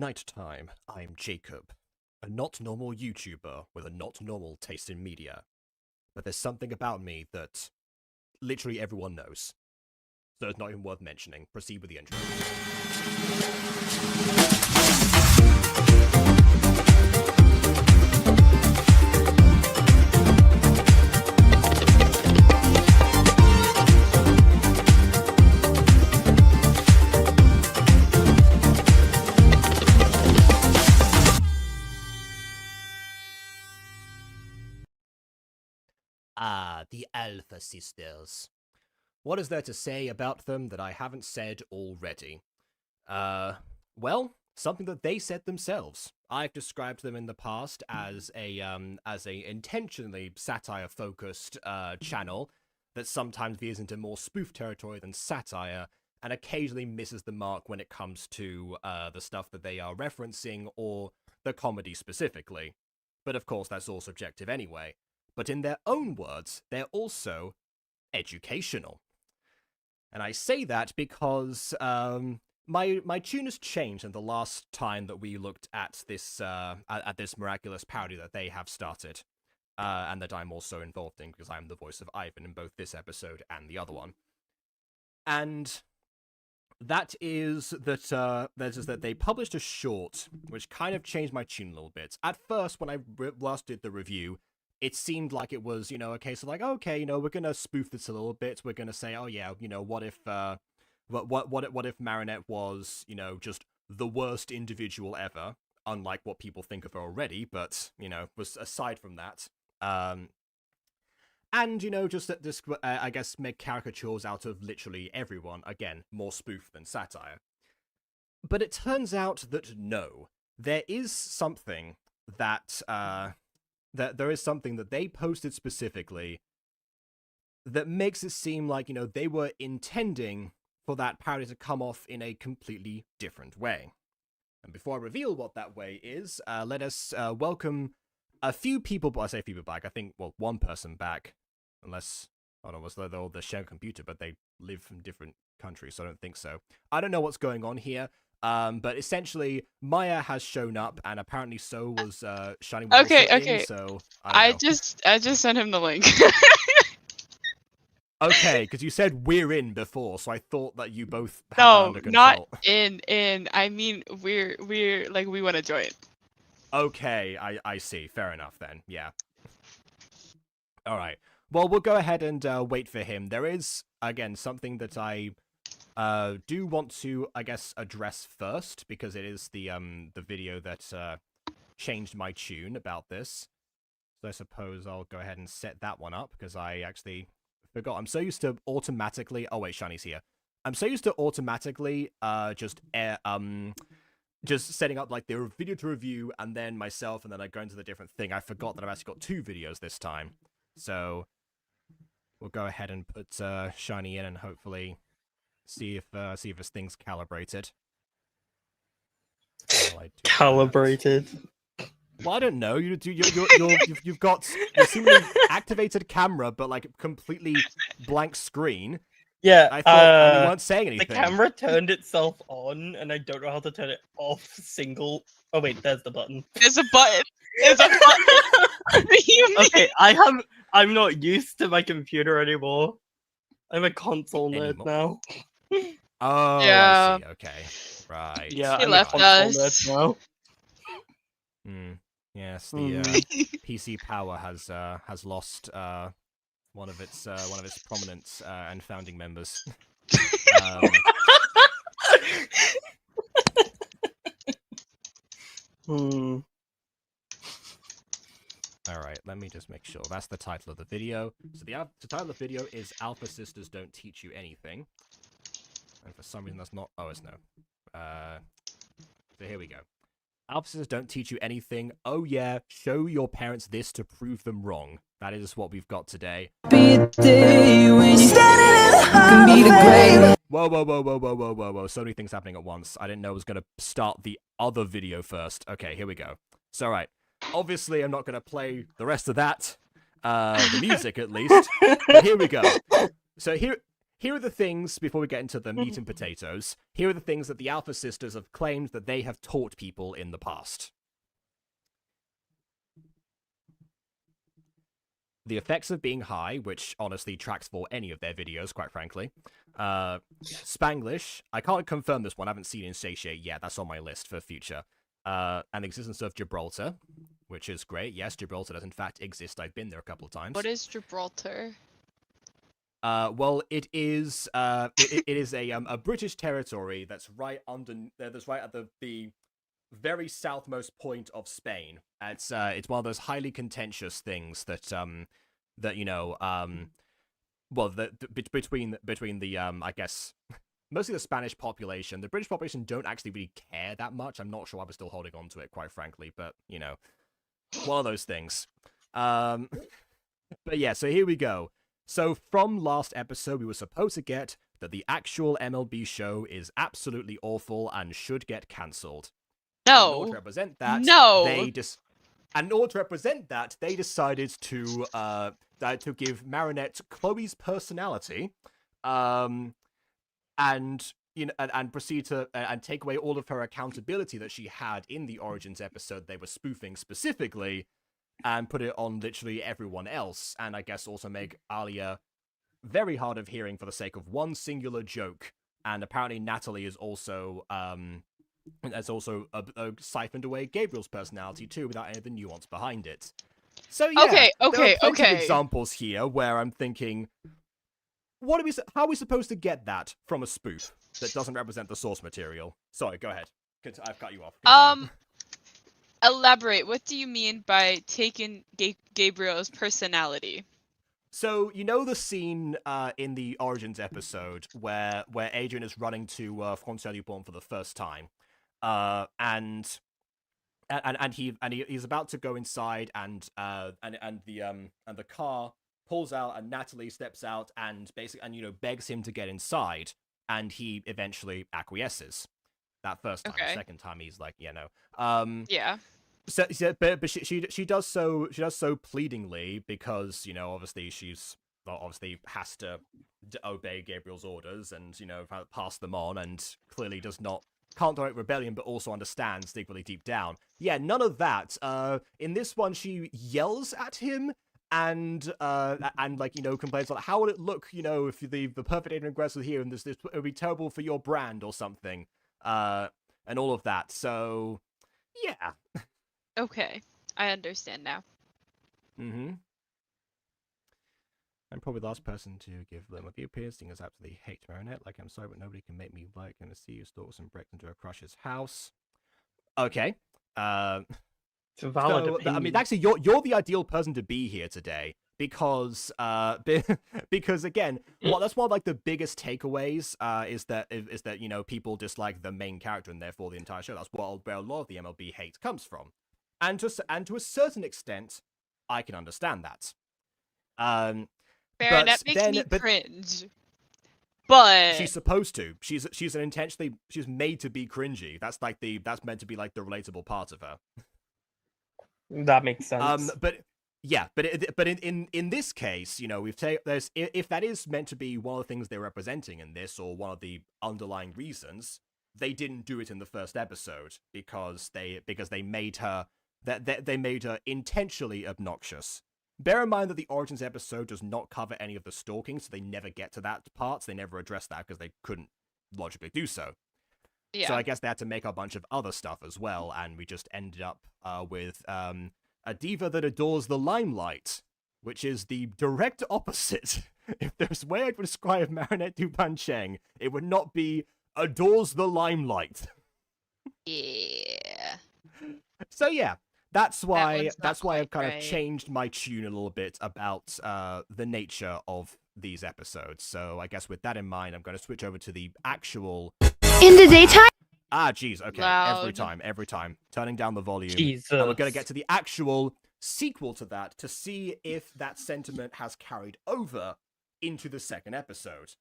nighttime, I'm Jacob, a not normal YouTuber with a not normal taste in media. But there's something about me that literally everyone knows. So it's not even worth mentioning. Proceed with the intro. Ah, the Alpha Sisters. What is there to say about them that I haven't said already? Well, something that they said themselves. I've described them in the past as a intentionally satire-focused channel that sometimes veers into more spoof territory than satire, and occasionally misses the mark when it comes to the stuff that they are referencing or the comedy specifically. But of course, that's all subjective anyway. But in their own words, they're also educational. And I say that because my tune has changed in the last time that we looked at this Miraculous parody that they have started, and that I'm also involved in because I'm the voice of Ivan in both this episode and the other one. And that is that they published a short which kind of changed my tune a little bit. At first, when I last did the review, it seemed like it was, a case of like, okay, we're gonna spoof this a little bit. We're gonna say, oh yeah, what if Marinette was, just the worst individual ever, unlike what people think of her already. But was aside from that, and just that this, I guess, make caricatures out of literally everyone. Again, more spoof than satire. But it turns out that no, there is something that there is something that they posted specifically that makes it seem like, they were intending for that parody to come off in a completely different way. And before I reveal what that way is, let us welcome a few people, but I say a few people back, I think, well, one person back, unless, they're the shared computer, but they live in different countries, so I don't think so. I don't know what's going on here. But essentially, Maya has shown up, and apparently so was Shiny. Okay. So I just sent him the link. Okay, because you said we're in before, so I thought that you both had that under control. Not in. I mean, we're like, we want to join. Okay, I see. Fair enough then. Yeah. All right. Well, we'll go ahead and wait for him. There is again something that I do want to, I guess, address first, because it is the video that changed my tune about this. So I suppose I'll go ahead and set that one up, because I actually forgot. I'm so used to automatically... Oh, wait, Shiny's here. I'm so used to automatically just setting up, like, the video to review, and then myself, and then I go into the different thing. I forgot that I've actually got two videos this time. So we'll go ahead and put Shiny in, and hopefully... See if this thing's calibrated. Calibrated. Well, I don't know. You've got a seemingly activated camera, but like completely blank screen. Yeah, I thought you weren't saying anything. The camera turned itself on, and I don't know how to turn it off. Oh wait, there's the button. There's a button. There's a button. What do you mean? Okay, I'm not used to my computer anymore. I'm a console nerd now. Oh, Yeah. I see. Okay, right. Yeah, He I'm left a console us. nerd now. Yes, the PC power has lost one of its prominent and founding members. Alright, let me just make sure. That's the title of the video. So the title of the video is Alpha Sisters Don't Teach You Anything. And for some reason that's not... Oh, it's no. So here we go. Alpha Sisters Don't Teach You Anything. Oh yeah, show your parents this to prove them wrong. That is what we've got today. Whoa. So many things happening at once. I didn't know I was going to start the other video first. Okay, here we go. So, right. Obviously, I'm not going to play the rest of that. The music, at least. But here we go. So here are the things, before we get into the meat and potatoes, here are the things that the Alpha Sisters have claimed that they have taught people in the past. The effects of being high, which honestly tracks for any of their videos, quite frankly. Spanglish, I can't confirm this one, I haven't seen Insatiate yet, that's on my list for future. And the existence of Gibraltar, which is great. Yes, Gibraltar does in fact exist, I've been there a couple of times. What is Gibraltar? Well, it is it is a British territory that's right at the very southmost point of Spain. It's one of those highly contentious things that well, between the I guess mostly the Spanish population. The British population don't actually really care that much. I'm not sure why we're still holding on to it, quite frankly, but one of those things. But yeah, so here we go. So from last episode, we were supposed to get that the actual MLB show is absolutely awful and should get cancelled. No. In order to represent that, No. they decided to give Marinette Chloe's personality, and proceed to and take away all of her accountability that she had in the Origins episode they were spoofing specifically, and put it on literally everyone else, and I guess also make Alia very hard of hearing for the sake of one singular joke. And apparently Natalie is also siphoned away Gabriel's personality too, without any of the nuance behind it. So yeah, there are plenty of examples here where I'm thinking, how are we supposed to get that from a spoof that doesn't represent the source material? Sorry, go ahead. I've cut you off. Continue. Elaborate. What do you mean by taking Gabriel's personality? So, the scene in the Origins episode where Adrian is running to François Dupont for the first time, and he's about to go inside, and the car pulls out, and Natalie steps out and begs him to get inside, and he eventually acquiesces. That first time, the second time he's like, Yeah. So, but she does so pleadingly because obviously she's has to obey Gabriel's orders and pass them on, and clearly can't direct rebellion, but also understands secretly deep down. Yeah, none of that. In this one, she yells at him and complains like, how would it look if the perfect Adrian Gress was here and this it would be terrible for your brand or something. And all of that. So, yeah. Okay, I understand now. Mm-hmm. I'm probably the last person to give them a view appearance, seeing as I absolutely hate Marinette. Like, I'm sorry, but nobody can make me like and see you stalk some bricks into a crush's house. Okay. It's a valid opinion. I mean, actually, you're the ideal person to be here today. Because again, that's one of like the biggest takeaways is that people dislike the main character and therefore the entire show. That's where a lot of the MLB hate comes from, and to a certain extent, I can understand that. That makes me cringe. But she's supposed to. She's made to be cringy. That's meant to be like the relatable part of her. That makes sense. Yeah, but in this case, if that is meant to be one of the things they're representing in this, or one of the underlying reasons, they didn't do it in the first episode because they made her intentionally obnoxious. Bear in mind that the Origins episode does not cover any of the stalking, so they never get to that part. So they never address that because they couldn't logically do so. Yeah. So I guess they had to make a bunch of other stuff as well, and we just ended up with a diva that adores the limelight, which is the direct opposite. If there's a way I'd describe Marinette Dupancheng, it would not be adores the limelight. Yeah. So yeah, that's why I've kind right. of changed my tune a little bit about the nature of these episodes. So I guess with that in mind, I'm going to switch over to the actual in the daytime. Ah, jeez, okay. Loud. Every time. Turning down the volume. Jesus. And we're going to get to the actual sequel to that to see if that sentiment has carried over into the second episode.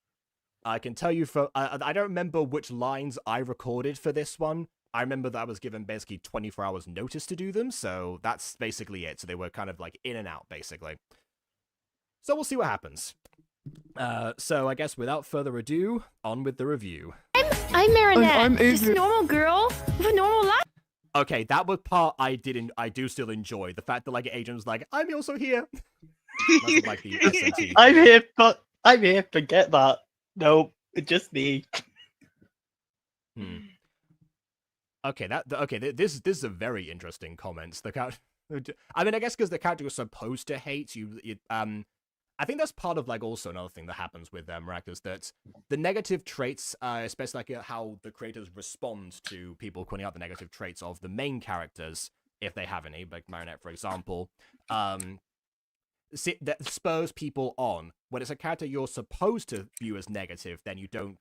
I can tell you I don't remember which lines I recorded for this one. I remember that I was given basically 24 hours notice to do them, so that's basically it. So they were kind of like in and out, basically. So we'll see what happens. So I guess without further ado, on with the review. I'm Marinette, I'm just a Adrian. normal girl with a normal life. Okay, that was part I do still enjoy. The fact that like Adrian was like, I'm also here. That's like the SNT. I'm here. Forget that. No, it's just me. Okay, this is a very interesting comment. The character, I mean, I guess because the character was supposed to hate you. I think that's part of like also another thing that happens with Miraculous, that the negative traits, especially like how the creators respond to people pointing out the negative traits of the main characters, if they have any, like Marinette, for example, that spurs people on. When it's a character you're supposed to view as negative, then you don't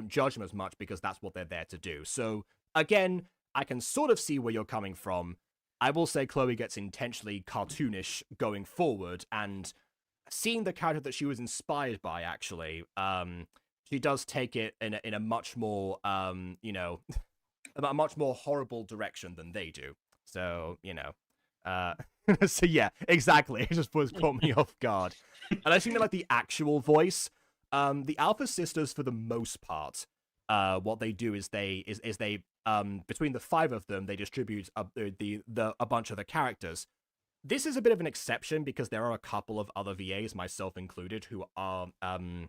judge them as much because that's what they're there to do. So again, I can sort of see where you're coming from. I will say Chloe gets intentionally cartoonish going forward, and seeing the character that she was inspired by, actually, she does take it in a much more, you know, a much more horrible direction than they do. So, you know, so yeah, exactly. It just caught me off guard. And I think that like the actual voice, the Alpha Sisters, for the most part, what they do is they between the 5 of them, they distribute a bunch of the characters. This is a bit of an exception because there are a couple of other VAs, myself included, who are some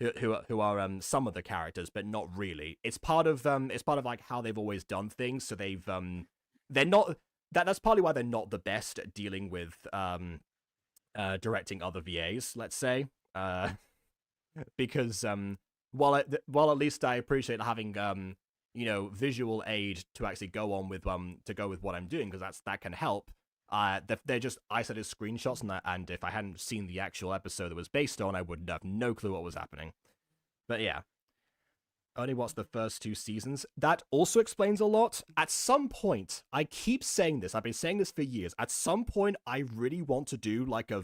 of the characters, but not really. It's part of like how they've always done things. So they're not that's partly why they're not the best at dealing with directing other VAs, let's say, because while at least I appreciate having you know, visual aid to actually go on with what I'm doing, because that can help. They're just isolated screenshots, and if I hadn't seen the actual episode that was based on, I would have no clue what was happening. But yeah, only watched the first 2 seasons. That also explains a lot. At some point, I keep saying this. I've been saying this for years. At some point, I really want to do like a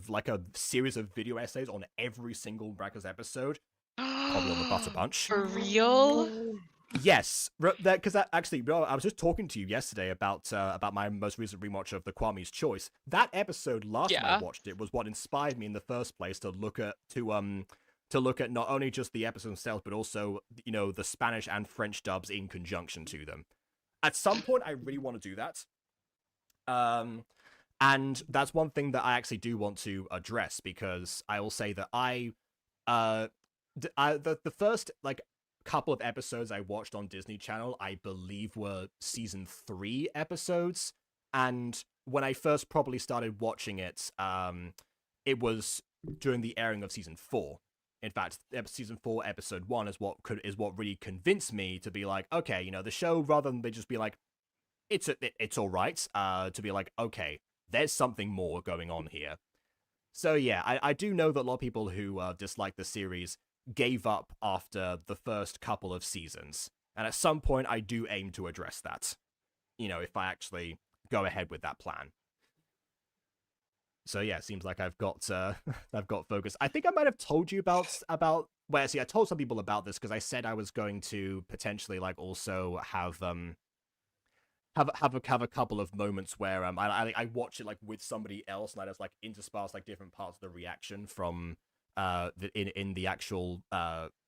series of video essays on every single Miraculous episode. Probably on the Butter Bunch. For real? Yes, because actually, I was just talking to you yesterday about my most recent rewatch of the Kwame's Choice. That episode last time I watched it was what inspired me in the first place to look at not only just the episodes themselves, but also, you know, the Spanish and French dubs in conjunction to them. At some point, I really want to do that. And that's one thing that I actually do want to address, because I will say that the first like couple of episodes I watched on Disney Channel, I believe, were season 3 episodes, and when I first probably started watching it, it was during the airing of season 4. In fact, season 4 episode 1 is what really convinced me to be like, okay, you know, the show, rather than they just be like, it's all right, to be like, okay, there's something more going on here. So yeah, I do know that a lot of people who dislike the series gave up after the first couple of seasons, and at some point I do aim to address that, you know, if I actually go ahead with that plan. So yeah, it seems like I've got focus. I think I might have told you about well, see, I told some people about this because I said I was going to potentially like also have a couple of moments where I watch it like with somebody else, and I just like intersperse like different parts of the reaction from in the actual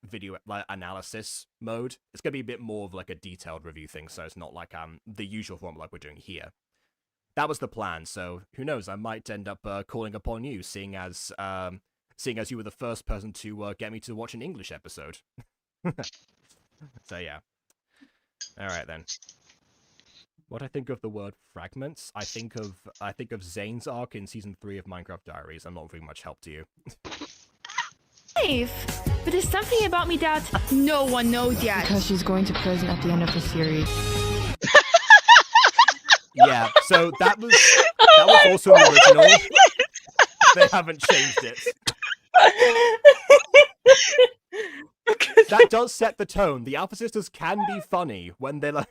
video analysis mode. It's gonna be a bit more of like a detailed review thing, so it's not like the usual form like we're doing here. That was the plan, so who knows, I might end up calling upon you, seeing as you were the first person to get me to watch an English episode. So yeah. Alright then. What I think of the word fragments, I think of Zane's arc in season 3 of Minecraft Diaries. I'm not very much help to you. Life. But there's something about me that no one knows yet. Because she's going to prison at the end of the series. Yeah, so that was also the original. They haven't changed it. That does set the tone. The Alpha Sisters can be funny when they're like,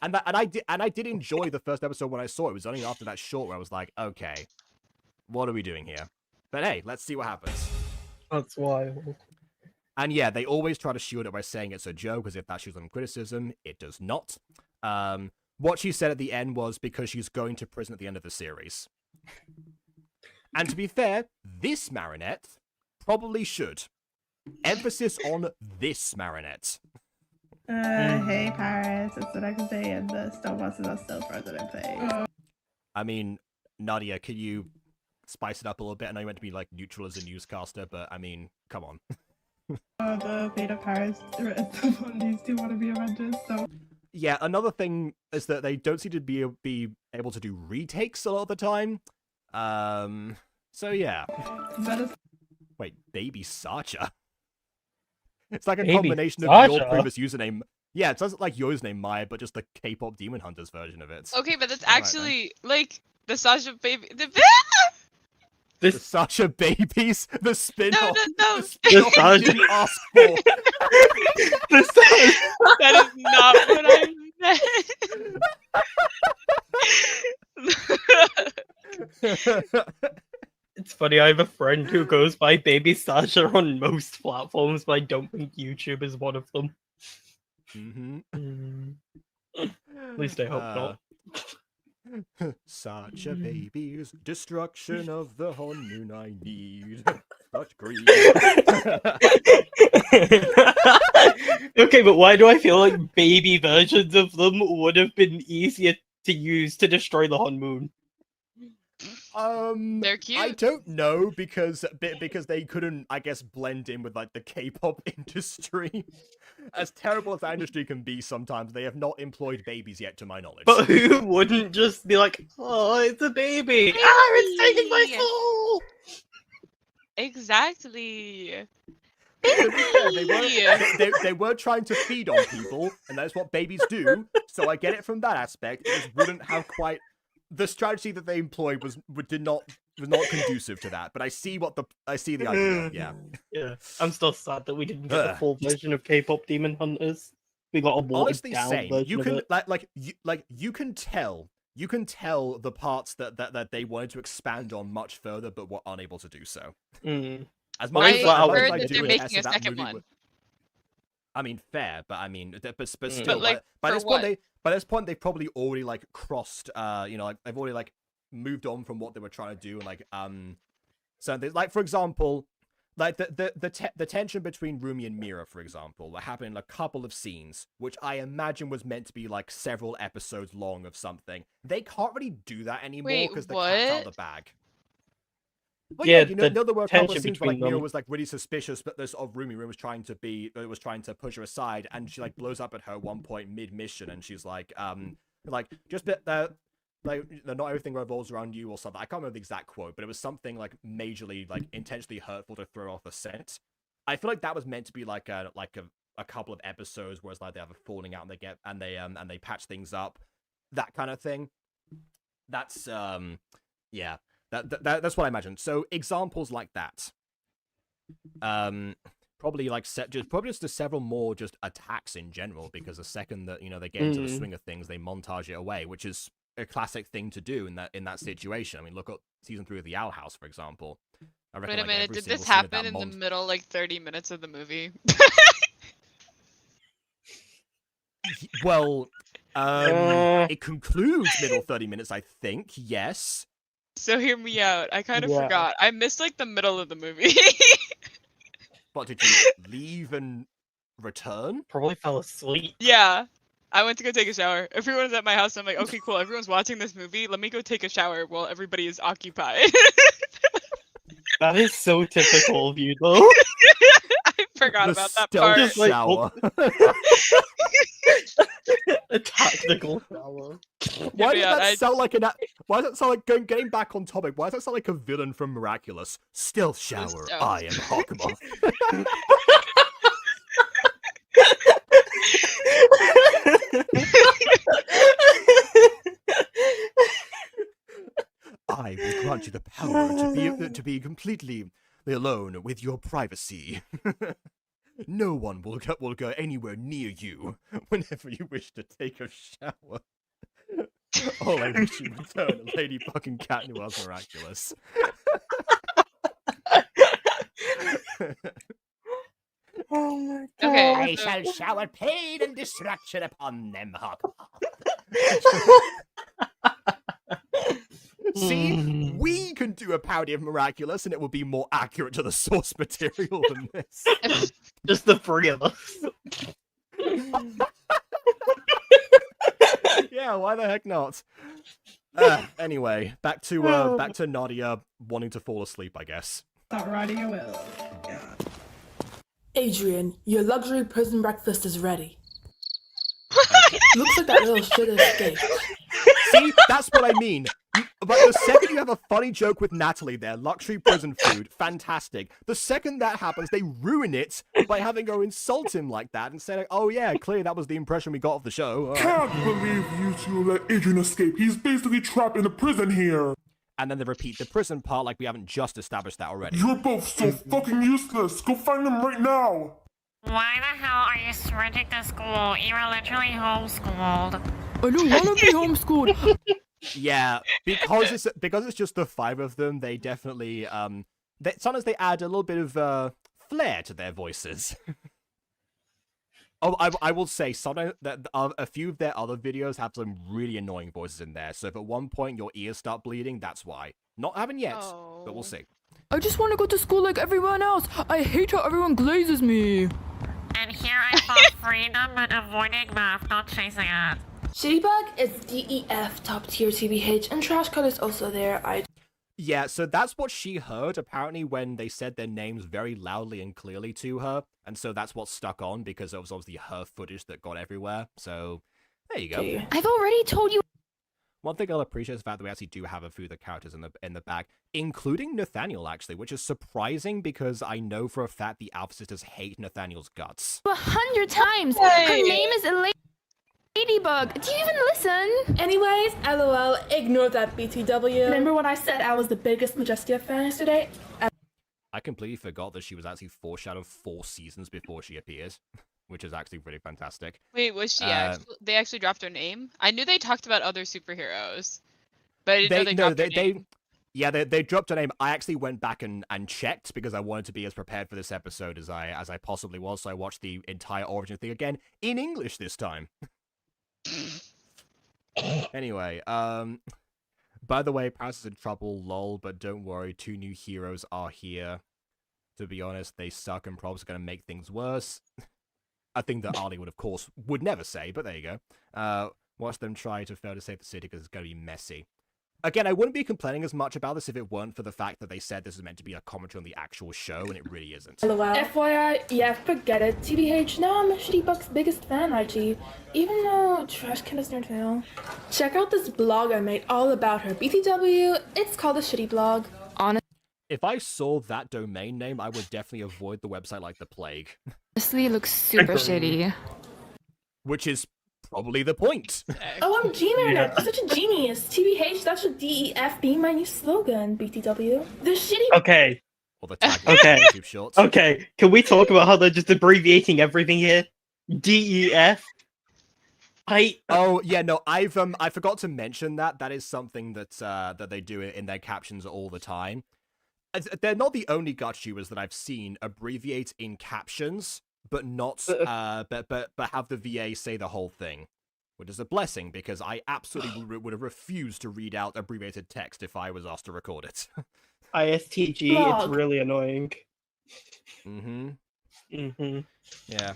and I did enjoy the first episode when I saw it. It was only after that short where I was like, okay, what are we doing here? But hey, let's see what happens. That's wild. And yeah, they always try to shield it by saying it's a joke, as if that shields them criticism. It does not. What she said at the end was because she's going to prison at the end of the series. And to be fair, this Marinette probably should. Emphasis on this, Marinette. Hey Paris, it's the next day and the still bosses are still further in place. I mean, Nadia, could you spice it up a little bit? I know you meant to be like neutral as a newscaster, but I mean, come on. The beta Paris on these two want to be Avengers, so... Yeah, another thing is that they don't seem to be able to do retakes a lot of the time. So yeah. Wait, Baby Sacha? It's like a Baby combination of your Sacha? previous username. Yeah, it sounds like your username, Maya, but just the K-pop Demon Hunters version of it. Okay, but that's Alright, actually like the Sasha baby. The The Sacha Babies, the spin-off. no. The spin-off you Sacha- didn't ask for. That is not what I meant. It's funny, I have a friend who goes by Baby Sasha on most platforms, but I don't think YouTube is one of them. At least I hope not. Such a baby's destruction of the honeymoon I need. Such grief. Okay, but why do I feel like baby versions of them would have been easier to use to destroy the honeymoon? They're cute. I don't know because they couldn't, I guess, blend in with like the K-pop industry. As terrible as that industry can be sometimes, they have not employed babies yet, to my knowledge. But who wouldn't just be like, oh, it's a baby! Ah, it's taking my soul! Exactly. To be fair, they were trying to feed on people, and that's what babies do. So I get it from that aspect. It just wouldn't have quite the strategy that they employed was not conducive to that. But I see the idea. Yeah. Yeah, I'm still sad that we didn't get the full version of K-pop Demon Hunters. We got a watered Honestly, down same. version You of can it. you can tell the parts that they wanted to expand on much further, but were unable to do so. As much as I I heard like that they're doing making a that second movie one. I mean, fair, but I mean, but still, But, like, by for this what? point, by this point, they've probably already like crossed, like they've already like moved on from what they were trying to do, and like, so they, like for example, like the tension between Rumi and Mira, for example, that happened in a couple of scenes, which I imagine was meant to be like several episodes long of something. They can't really do that anymore Wait, because the cat's out of what? the bag. Well, Yeah, you know, there were a couple of tension scenes where like between Mira them. was like really suspicious, but this of Rumi was trying to push her aside, and she like blows up at her at one point mid mission, and she's like just like not everything revolves around you or something. I can't remember the exact quote, but it was something like majorly like intentionally hurtful to throw off a set. I feel like that was meant to be like a couple of episodes, whereas like they have a falling out and they patch things up, that kind of thing. That's yeah. That's what I imagine. So examples like that, probably like just to several more just attacks in general, because the second that they get into the swing of things, they montage it away, which is a classic thing to do in that situation. I mean, look at season 3 of The Owl House, for example. I reckon, Wait a like, minute, every did single this scene of that happen in the middle like 30 minutes of the movie? Well, it concludes middle 30 minutes, I think. Yes. So hear me out. I kind of Yeah. forgot. I missed like the middle of the movie. But did you leave and return? Probably fell asleep. Yeah. I went to go take a shower. Everyone's at my house. I'm like, okay, cool. Everyone's watching this movie. Let me go take a shower while everybody is occupied. That is so typical of you, though. I forgot The about that stealth part. Just like, shower. A tactical shower. Why does Yeah, that sound like why does that sound like getting back on topic? Why does that sound like a villain from Miraculous? Stealth shower. Stealth. I am Hawkmoth. I will grant you the power to be completely alone with your privacy. No one will go anywhere near you whenever you wish to take a shower. Oh, I wish you return, Lady fucking Cat Noel's Miraculous. Oh my god. Okay. I shall shower pain and destruction upon them, Hawkmoth. See, we can do a parody of Miraculous, and it will be more accurate to the source material than this. Just the three of us. Yeah, why the heck not? Anyway, back to Nadia wanting to fall asleep, I guess. Stop riding your will. God. Adrian, your luxury prison breakfast is ready. Looks like that little shit escaped. See, that's what I mean. But the second you have a funny joke with Natalie there, luxury prison food, fantastic. The second that happens, they ruin it by having her insult him like that and say, like, oh yeah, clearly that was the impression we got of the show. Can't believe you two let Adrian escape. He's basically trapped in a prison here. And then they repeat the prison part like we haven't just established that already. You're both so fucking useless. Go find him right now. Why the hell are you sprinting to school? You were literally homeschooled. I don't want to be homeschooled. Yeah, because it's just the five of them, they definitely sometimes they add a little bit of flair to their voices. Oh, I will say sometimes that a few of their other videos have some really annoying voices in there. So if at one point your ears start bleeding, that's why. Not having yet, but we'll see. I just want to go to school like everyone else. I hate how everyone glazes me. And here I found freedom and avoiding math, not chasing it. Shittybug is DEF top tier TBH, and Trash Cut is also there. Yeah, so that's what she heard, apparently, when they said their names very loudly and clearly to her. And so that's what stuck on, because it was obviously her footage that got everywhere. So, there you go. I've already told you. One thing I'll appreciate is the fact that we actually do have a few of the characters in the back, including Nathaniel, actually, which is surprising, because I know for a fact the Alpha Sisters hate Nathaniel's guts. 100 times. Her name is Ladybug. Do you even listen? Anyways, LOL, ignore that BTW. Remember when I said I was the biggest Majestia fan yesterday? I completely forgot that she was actually foreshadowed 4 seasons before she appears, which is actually pretty fantastic. Wait, was she actually? They actually dropped her name? I knew they talked about other superheroes, but I didn't know they dropped her name. Yeah, they dropped her name. I actually went back and checked because I wanted to be as prepared for this episode as I possibly was. So I watched the entire origin thing again in English this time. Anyway, by the way, Paris is in trouble, lol, but don't worry, 2 new heroes are here. To be honest, they suck and probably gonna make things worse. A thing that Ali would never say, but there you go. Watch them try to fail to save the city because it's gonna be messy. Again, I wouldn't be complaining as much about this if it weren't for the fact that they said this is meant to be a commentary on the actual show, and it really isn't. LOL. FYI, yeah, forget it. TBH, now I'm Shittybug's biggest fan, IG. Even though Trash Can is nerd fail. Check out this blog I made all about her. BTW, it's called the Shitty Blog. If I saw that domain name, I would definitely avoid the website like the plague. Honestly, looks super shitty. Which is probably the point. OMG, Marinette, you're such a genius. TBH, that should DEF be my new slogan, BTW. The Shitty... Okay. Or the tag Okay. YouTube shorts. Okay, can we talk about how they're just abbreviating everything here? DEF? Oh yeah, no, I forgot to mention that. That is something that that they do in their captions all the time. They're not the only Gachubers that I've seen abbreviate in captions, but not but have the VA say the whole thing, which is a blessing because I absolutely would have refused to read out abbreviated text if I was asked to record it. ISTG, Blog. it's really annoying. Yeah.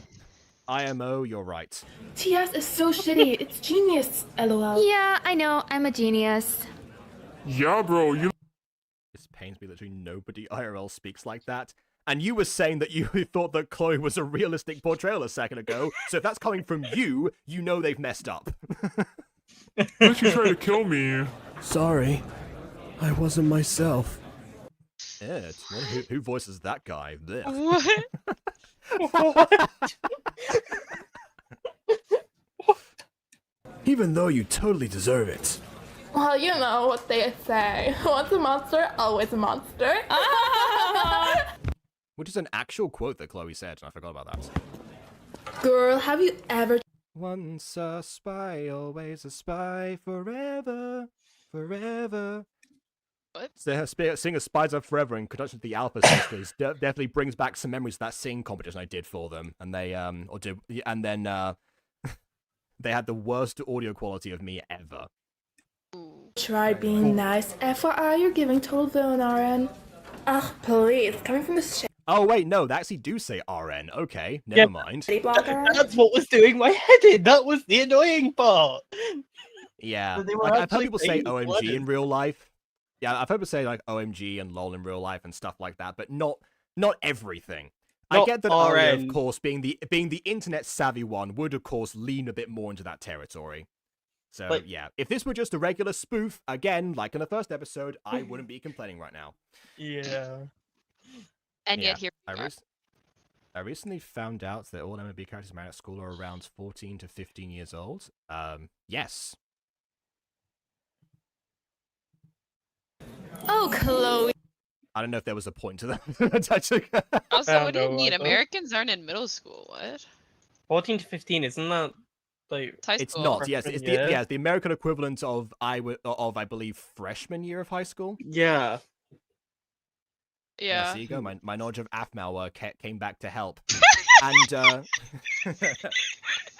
IMO, you're right. TS is so shitty. It's genius. LOL. Yeah, I know. I'm a genius. Yeah, bro, you... It pains me that literally nobody IRL speaks like that. And you were saying that you thought that Chloe was a realistic portrayal a second ago, so if that's coming from you, you know they've messed up. But she tried to kill me. Sorry, I wasn't myself. Ed, who voices that guy? Blech. What? Even though you totally deserve it. Well, you know what they say. Once a monster, always a monster. Which is an actual quote that Chloe said, and I forgot about that. Girl, have you ever... Once a spy, always a spy, forever, forever. What? So seeing Spies Are Forever in conjunction with the Alpha Sisters definitely brings back some memories of that singing competition I did for them, and they they had the worst audio quality of me ever. Ooh. Try being nice. FYI, you're giving total villain RN. Ugh, please. Coming from the shady Oh wait, no, they actually do say RN. Okay, never mind. blogger. That's what was doing my head in. That was the annoying part. Yeah, So they were like, I've heard actually people say saying OMG blood. in real life. Yeah, I've heard people say like OMG and LOL in real life and stuff like that, but not everything. I Not get that Aria, of RN. course, being the internet savvy one, would of course lean a bit more into that territory. So But- yeah, if this were just a regular spoof, again, like in the first episode, I wouldn't be complaining right now. Yeah. And Yeah, yet here we are. I recently found out that all MLB characters married at school are around 14 to 15 years old. Yes. Oh, Chloe. I don't know if there was a point to that. Also, I what do you don't know, mean? I thought- Americans aren't in middle school. What? 14 to 15, isn't that like It's high It's school. not. Yes, it's Freshman year? the American equivalent of I believe freshman year of high school. yeah. Yeah. So you go. My knowledge of AFMAL came back to help. And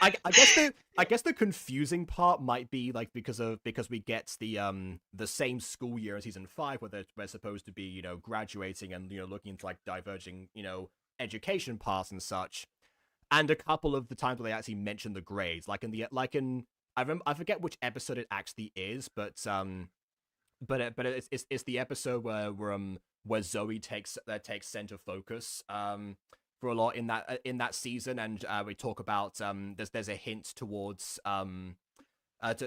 I guess the confusing part might be like because we get the same school year in season 5 where we're supposed to be graduating and looking into like diverging education paths and such, and a couple of the times where they actually mention the grades, like in I forget which episode it actually is, but it's the episode where Zoe takes center focus for a lot in that season, and we talk about there's a hint towards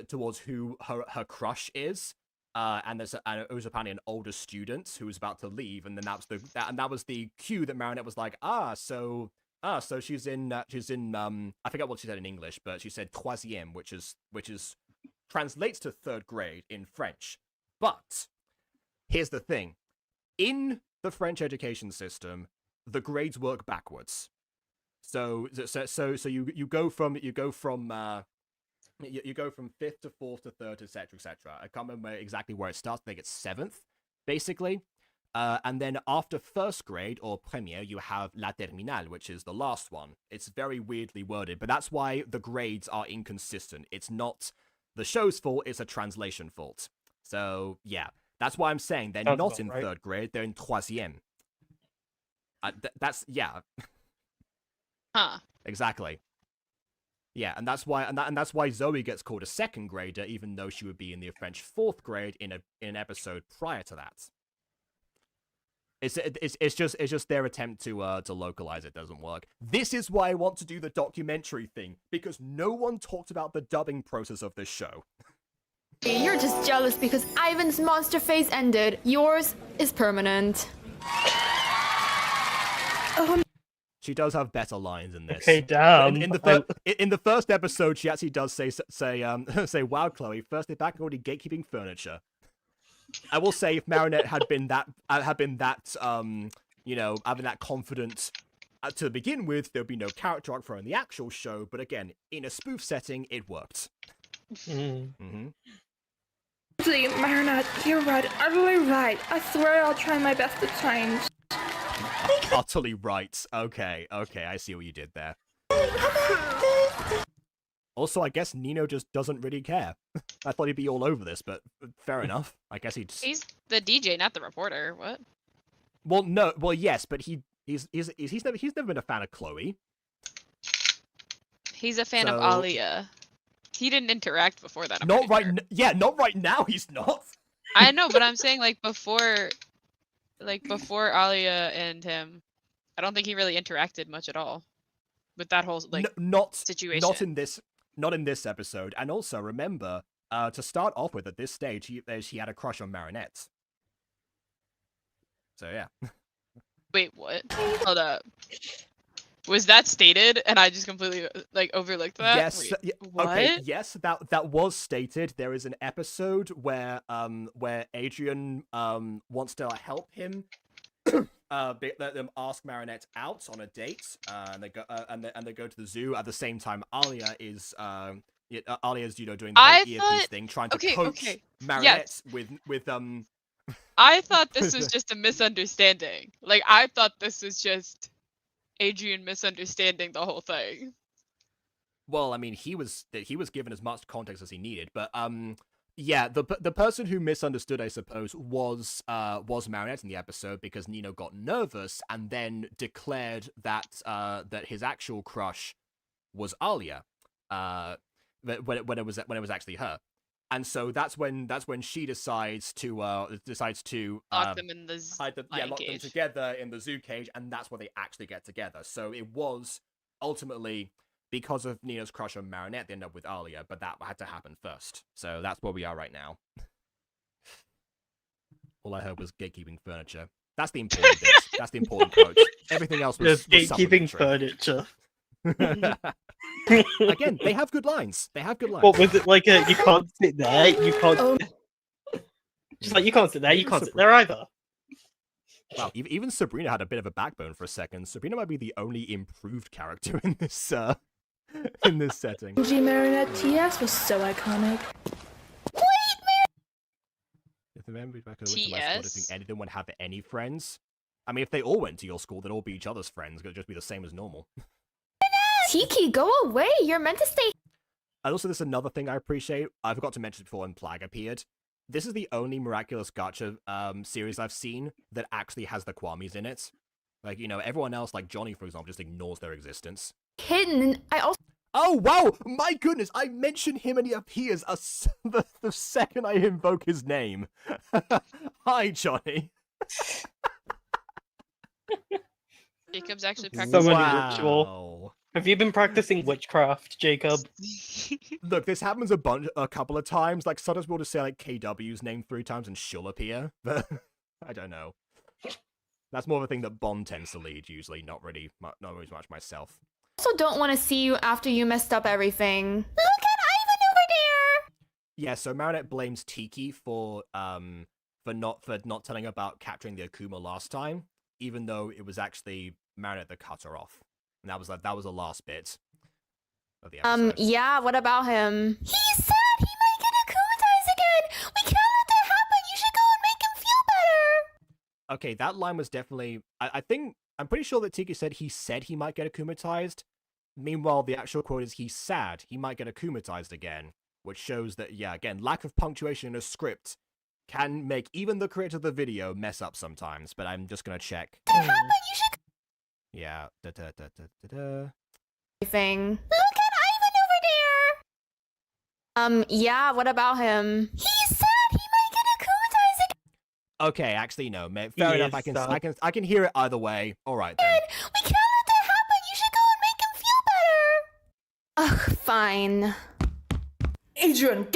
towards who her crush is, and it was apparently an older student who was about to leave, and then that was the cue that Marinette was like, so she's in I forget what she said in English, but she said troisième, which is translates to 3rd grade in French. But here's the thing. In the French education system, the grades work backwards. So you go from 5th to 4th to 3rd, etc., etc. I can't remember exactly where it starts. I think it's 7th, basically. And then after 1st grade, or première, you have la terminale, which is the last one. It's very weirdly worded, but that's why the grades are inconsistent. It's not the show's fault, it's a translation fault. So, yeah. That's why I'm saying they're Sounds not about in right. 3rd grade, they're in troisième. That's, yeah, Huh. exactly. Yeah, and that's why Zoe gets called a 2nd grader, even though she would be in the French 4th grade in an episode prior to that. It's just their attempt to localize it doesn't work. This is why I want to do the documentary thing, because no one talked about the dubbing process of this show. You're just jealous because Ivan's monster phase ended. Yours is permanent. She does have better lines in this. Okay, damn. In the first episode, she actually does say, "Wow, Chloe, first day back already gatekeeping furniture." I will say, if Marinette had been that having that confident to begin with, there'd be no character arc for her in the actual show. But again, in a spoof setting, it worked. Mm-hmm. See, Marinette, you're right, utterly right. I swear I'll try my best to change. Utterly right. Okay, I see what you did there. Also, I guess Nino just doesn't really care. I thought he'd be all over this, but fair enough. I guess he'd. He's the DJ, not the reporter. What? Well, no. Well, yes, but he's never been a fan of Chloe. He's a fan of So- Alia. He didn't interact before that. I'm Not pretty right. sure. Yeah, not right now. He's not. I know, but I'm saying before Alia and him, I don't think he really interacted much at all with that whole Not situation. Not in this episode. And also remember, to start off with, at this stage, he had a crush on Marinette. So yeah. Wait, what? Hold up. Was that stated and I just completely overlooked that? Yes. Wait, Okay. what? Yes, that was stated. There is an episode where Adrian wants to help him. Let them ask Marinette out on a date, and they go and they go to the zoo. At the same time, Alia's doing the whole earpiece thing, trying to coach Marinette with I thought this was just a misunderstanding. Like I thought this was just Adrian misunderstanding the whole thing. Well, I mean, he was given as much context as he needed, but Yeah, the person who misunderstood, I suppose, was Marinette in the episode because Nino got nervous and then declared that that his actual crush was Alia, when it was actually her, and so that's when she decides to Lock them in the lock them cage. together in the zoo cage, and that's where they actually get together. So it was ultimately because of Nino's crush on Marinette, they end up with Alia, but that had to happen first. So that's where we are right now. All I heard was gatekeeping furniture. That's the important bit. That's the important quote. Everything else was gatekeeping supplementary. furniture. Again, they have good lines. What was it like? You can't sit there. You can't. Just like you can't sit there. You can't sit there either. Wow, even Sabrina had a bit of a backbone for a second. Sabrina might be the only improved character in this setting. G Marinette TS was so iconic. If the members back of the my squad, think any of them would have any friends. I mean, if they all went to your school, they'd all be each other's friends. It'd just be the same as normal. Tiki, go away. You're meant to stay. And also, there's another thing I appreciate. I forgot to mention before when Plague appeared. This is the only Miraculous Gacha series I've seen that actually has the Kwamis in it. Like, you know, everyone else, like Johnny, for example, just ignores their existence. Hidden. I also. Oh, wow! My goodness, I mention him and he appears the second I invoke his name. Hi, Johnny. Jacob's actually So practicing. many ritual. Have you been practicing witchcraft, Jacob? Look, this happens a couple of times. Like, sometimes we'll just say, like, KW's name 3 times and she'll appear. But, I don't know. That's more of a thing that Bond tends to lead, usually. Not really much myself. Also don't want to see you after you messed up everything. Look at Ivan over there! Yeah, so Marinette blames Tiki for not telling about capturing the Akuma last time, even though it was actually Marinette that cut her off. And that was the last bit of the episode. Yeah, what about him? He's sad! He might get akumatized again! We can't let that happen! You should go and make him feel better! Okay, that line was definitely... I'm pretty sure that Tiki said he might get akumatized. Meanwhile, the actual quote is he's sad. He might get akumatized again. Which shows that, yeah, again, lack of punctuation in a script can make even the creator of the video mess up sometimes. But I'm just gonna check. That happen, you should... Yeah. Thing. Look at Ivan over there! Yeah, what about him? He's sad! He might get akumatized again! Okay, actually, no. Fair enough. I can hear it either way. All right then. We can't let that happen. You should go and make him feel better. Ugh, fine. Adrian,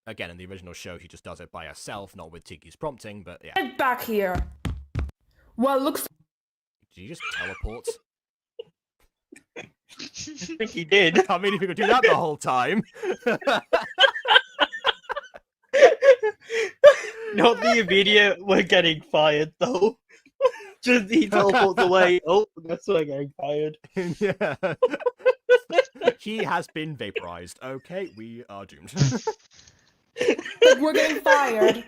Again, in the original show, she just does it by herself, not with Tiki's prompting. But yeah. get back here. Well, looks. Did you just teleport? I think he did. I mean, if you could do that the whole time. Not the immediate, we're getting fired, though. Just he teleports away. Oh, that's why we're getting fired. Yeah. He has been vaporized. Okay, we are doomed. We're getting fired.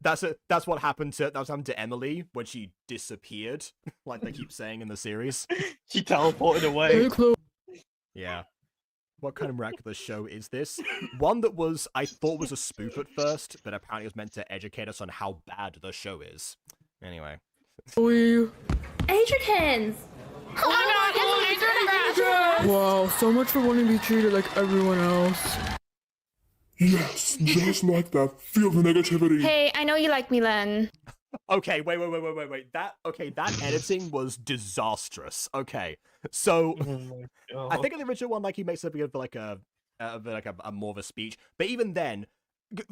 That's what happened to Emily when she disappeared, like they keep saying in the series. She teleported away. Yeah. What kind of miraculous show is this? One that I thought was a spoof at first, but apparently was meant to educate us on how bad the show is. Anyway. Adrians! Wow, so much for wanting to be treated like everyone else. Yes, just like that. Feel the negativity. Hey, I know you like me, Len. Okay, wait. That editing was disastrous. Okay, so I think in the original one, like he makes something of like a more of a speech, but even then,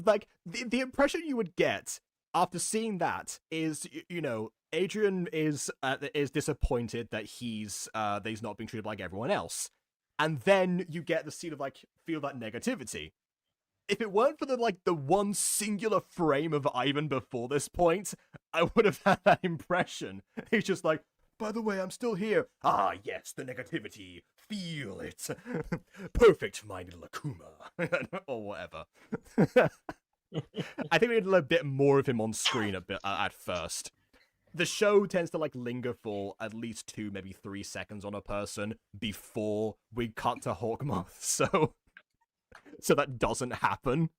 like the impression you would get after seeing that is, you know, Adrian is disappointed that he's not being treated like everyone else, and then you get the scene of like feel that negativity. If it weren't for the one singular frame of Ivan before this point, I would have had that impression. He's just like, by the way, I'm still here. Ah, yes, the negativity. Feel it. Perfect, my little Akuma. Or whatever. I think we need a bit more of him on screen at first. The show tends to like linger for at least 2, maybe 3 seconds on a person before we cut to Hawkmoth, so... so that doesn't happen.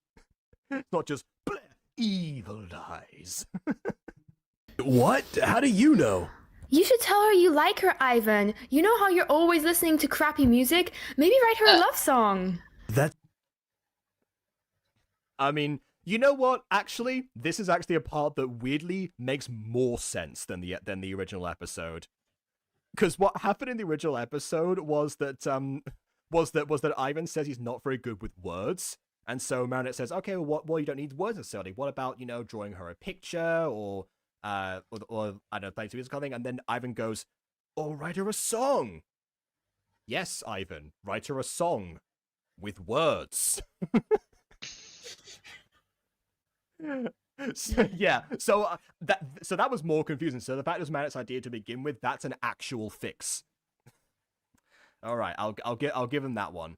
It's not just bleh, evil eyes. What? How do you know? You should tell her you like her, Ivan. You know how you're always listening to crappy music? Maybe write her a love song. That I mean, you know what? Actually, this is actually a part that weirdly makes more sense than the original episode. Because what happened in the original episode was that Ivan says he's not very good with words, and so Marinette says, "Okay, well, you don't need words necessarily. What about drawing her a picture or I don't know, playing some music or something?" And then Ivan goes, "Or write her a song." Yes, Ivan, write her a song with words. So that was more confusing. So the fact it was Marinette's idea to begin with, that's an actual fix. All right, I'll give him that one.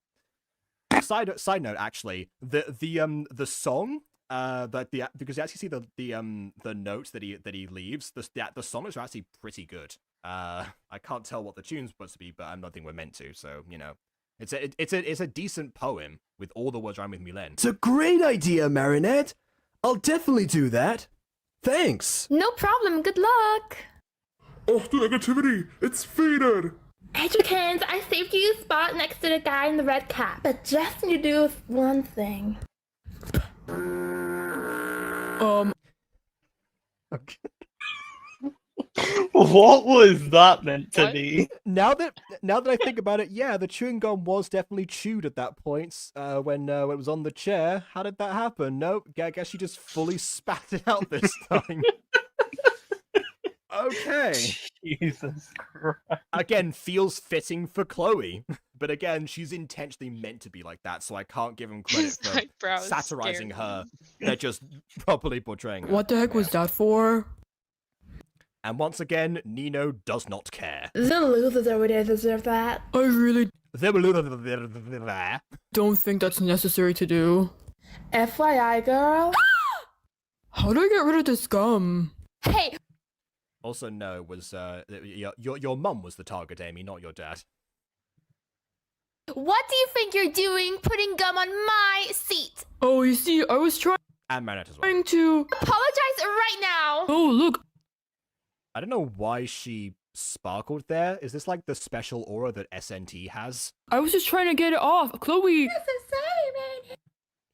Side note, actually, the song because you actually see the notes that he leaves. The songs are actually pretty good. I can't tell what the tune's supposed to be, but I don't think we're meant to. So it's a decent poem with all the words rhyme with Mulen. It's a great idea, Marinette. I'll definitely do that. Thanks. No problem. Good luck. Off the negativity. It's faded. Edgerkins, I saved you a spot next to the guy in the red cap. But just need to do one thing. Okay. What was that meant to What? be? Now that I think about it, yeah, the chewing gum was definitely chewed at that point when it was on the chair. How did that happen? Nope, I guess she just fully spat it out this time. Okay. Jesus Christ. Again, feels fitting for Chloe, but again, she's intentionally meant to be like that, so I can't give him credit His for eyebrows satirizing scared her. me. They're just properly portraying her. What the heck was that for? And once again, Nino does not care. The losers over there deserve that. I really FYI, don't think that's necessary to do. FYI, girl. How do I get rid of this gum? Hey, also, no, it was your mum was the target, Amy, not your dad. what do you think you're doing putting gum on my seat? Oh, you see, I was And Marinette as well. trying to... Apologize right now. Oh, look. I don't know why she sparkled there. Is this like the special aura that SNT has? I was just trying to get it off. Chloe.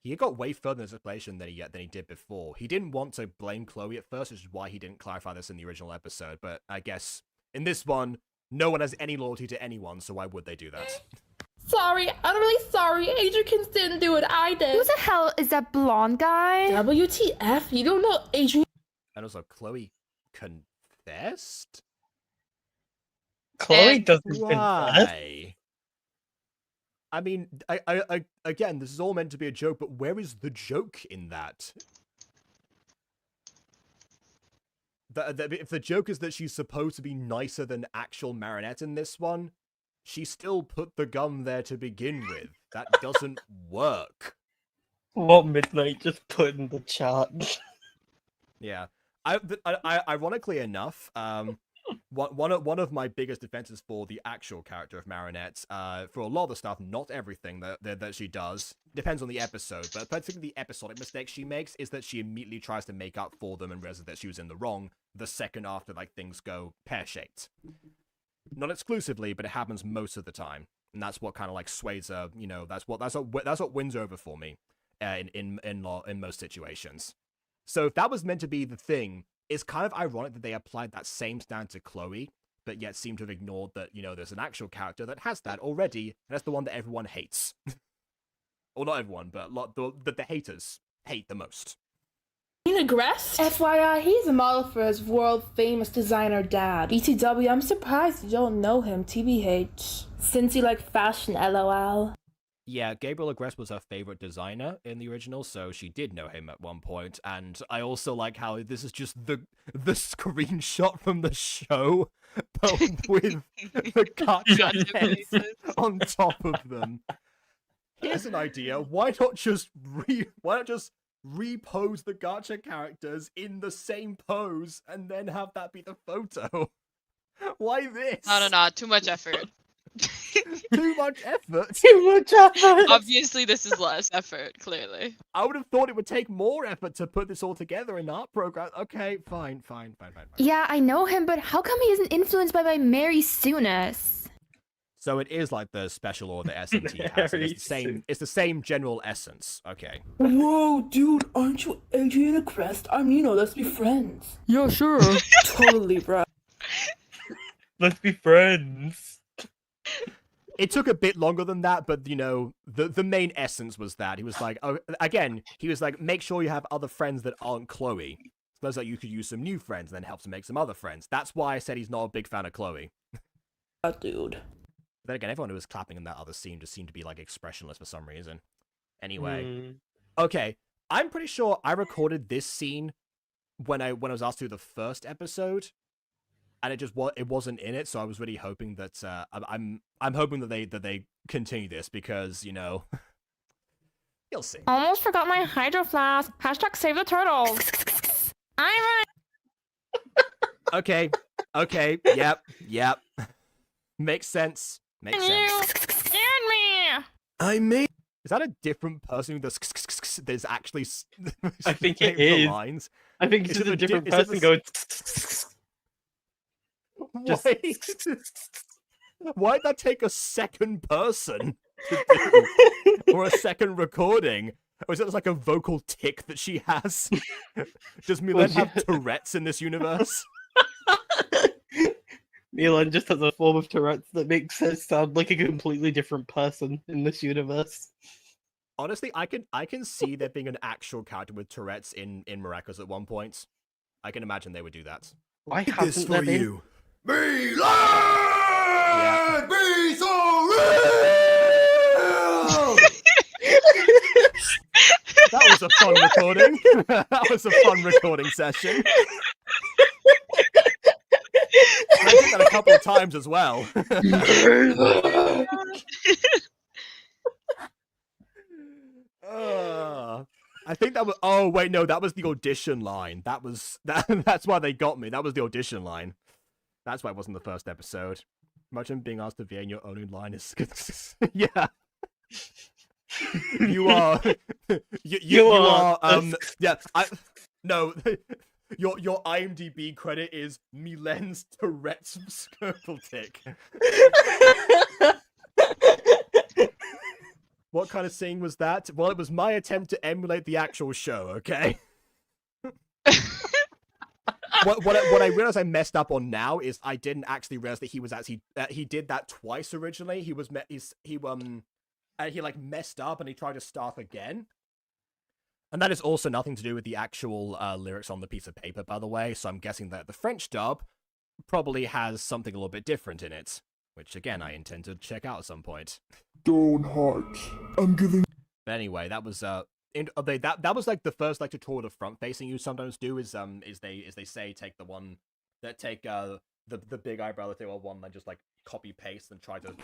He got way further in his explanation than he did before. He didn't want to blame Chloe at first, which is why he didn't clarify this in the original episode. But I guess in this one, no one has any loyalty to anyone, so why would they do that? Sorry, I'm really sorry. Adrian didn't do it. I did. Who the hell is that blonde guy? WTF? You don't know Adrian? And also, Chloe confessed? Chloe And doesn't confess. Why? I mean, I again, this is all meant to be a joke, but where is the joke in that? If the joke is that she's supposed to be nicer than actual Marinette in this one, she still put the gum there to begin with. That doesn't work. What Midnight just put in the chat. Yeah. Ironically enough, one of my biggest defenses for the actual character of Marinette, for a lot of the stuff, not everything that she does, depends on the episode, but particularly the episodic mistakes she makes is that she immediately tries to make up for them and realizes that she was in the wrong the second after things go pear-shaped. Not exclusively, but it happens most of the time, and that's what kind of sways her. That's what wins over for me in most situations. So if that was meant to be the thing, it's kind of ironic that they applied that same standard to Chloe, but yet seem to have ignored that, there's an actual character that has that already, and that's the one that everyone hates. Or not everyone, but the haters hate the most. Aggress? FYI, he's a model for his world-famous designer dad. BTW, I'm surprised you don't know him, TBH. Since you like fashion, LOL. Yeah, Gabriel Agreste was her favorite designer in the original, so she did know him at one point. And I also like how this is just the screenshot from the show, but with the Gacha heads on top of them. Here's an idea: why not just repose the Gacha characters in the same pose and then have that be the photo? Why this? No, too much effort. Too much effort. Too much effort. Obviously, this is less effort, clearly. I would have thought it would take more effort to put this all together in art program. Okay, fine. Yeah, I know him, but how come he isn't influenced by my Mary Soonest? So it is like the special order SNT has. Very It's the same general essence. Okay. Whoa, dude, aren't you Adriana Crest? Let's be friends. Yeah, sure. Totally, bro. Let's be friends. It took a bit longer than that, but the main essence was that. He was like, make sure you have other friends that aren't Chloe. Suppose that you could use some new friends and then help to make some other friends. That's why I said he's not a big fan of Chloe. Dude. Then again, everyone who was clapping in that other scene just seemed to be like expressionless for some reason. Anyway. Okay, I'm pretty sure I recorded this scene when I was asked to do the first episode, and it wasn't in it. So I was really hoping that I'm hoping that they continue this because you'll see. Almost forgot my hydro flask. Hashtag save the turtles. Okay, yep. Makes sense. You scared me. I made. Is that a different person who does there's actually I think it the is. lines? I think it's Is just it a different is it person the going. Just- Why'd that take a second person to do? Or a second recording? Or is it just like a vocal tick that she has? Does Milan have Tourette's in this universe? Milan just has a form of Tourette's that makes her sound like a completely different person in this universe. Honestly, I can see there being an actual character with Tourette's in Miraculous at one point. I can imagine they would do that. Why This hasn't for there been? you. Yeah. Be so real! That was a fun recording. That was a fun recording session. I did that a couple of times as well. I think that was. Oh wait, no, that was the audition line. That's why they got me. That was the audition line. That's why it wasn't the first episode. Imagine being asked to be in your own line is. Yeah. You are. You are. Yeah. No. Your IMDb credit is Milen's Tourette's Skirtle Tick. What kind of sing was that? Well, it was my attempt to emulate the actual show, okay? What I realized I messed up on now is I didn't actually realize that he was actually he did that twice originally. He like messed up and he tried to start again. And that is also nothing to do with the actual lyrics on the piece of paper, by the way. So I'm guessing that the French dub probably has something a little bit different in it, which again I intend to check out at some point. Don't heart. I'm giving. But anyway, that was that was like the first like tutorial of front facing you sometimes do is they say take the one that take the big eyebrow that they all one and just like copy paste and try to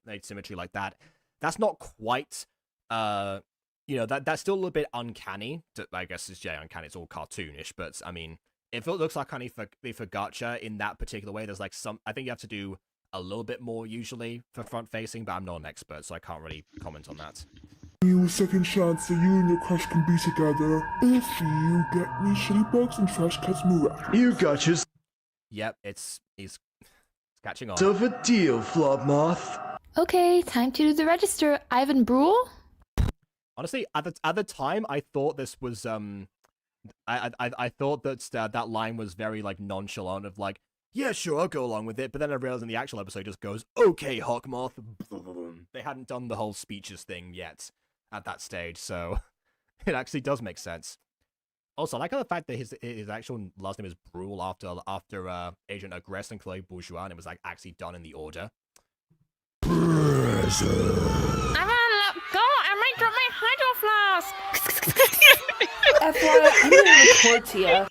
make symmetry like that. That's not quite that's still a little bit uncanny. I guess it's uncanny. It's all cartoonish, but I mean, if it looks uncanny for Gacha in that particular way, there's like I think you have to do a little bit more usually for front facing, but I'm not an expert, so I can't really comment on that. You a second chance so you and your crush can be together if you get me shitty bugs and trash cuts Miraculous. You gotchas. Yep, he's catching on. Of a deal, Flopmoth. Okay, time to do the register. Ivan Brule? Honestly, at the time, I thought this was I thought that that line was very like nonchalant of like, yeah, sure, I'll go along with it. But then I realized in the actual episode, it just goes, okay, Hawkmoth. They hadn't done the whole speeches thing yet at that stage, so it actually does make sense. Also, I like how the fact that his actual last name is Brule after Agent Agrest and Chloe Bourgeois, and it was like actually done in the order. Ivan, let go! I might drop my hydro flask. FYI, I'm gonna report to you.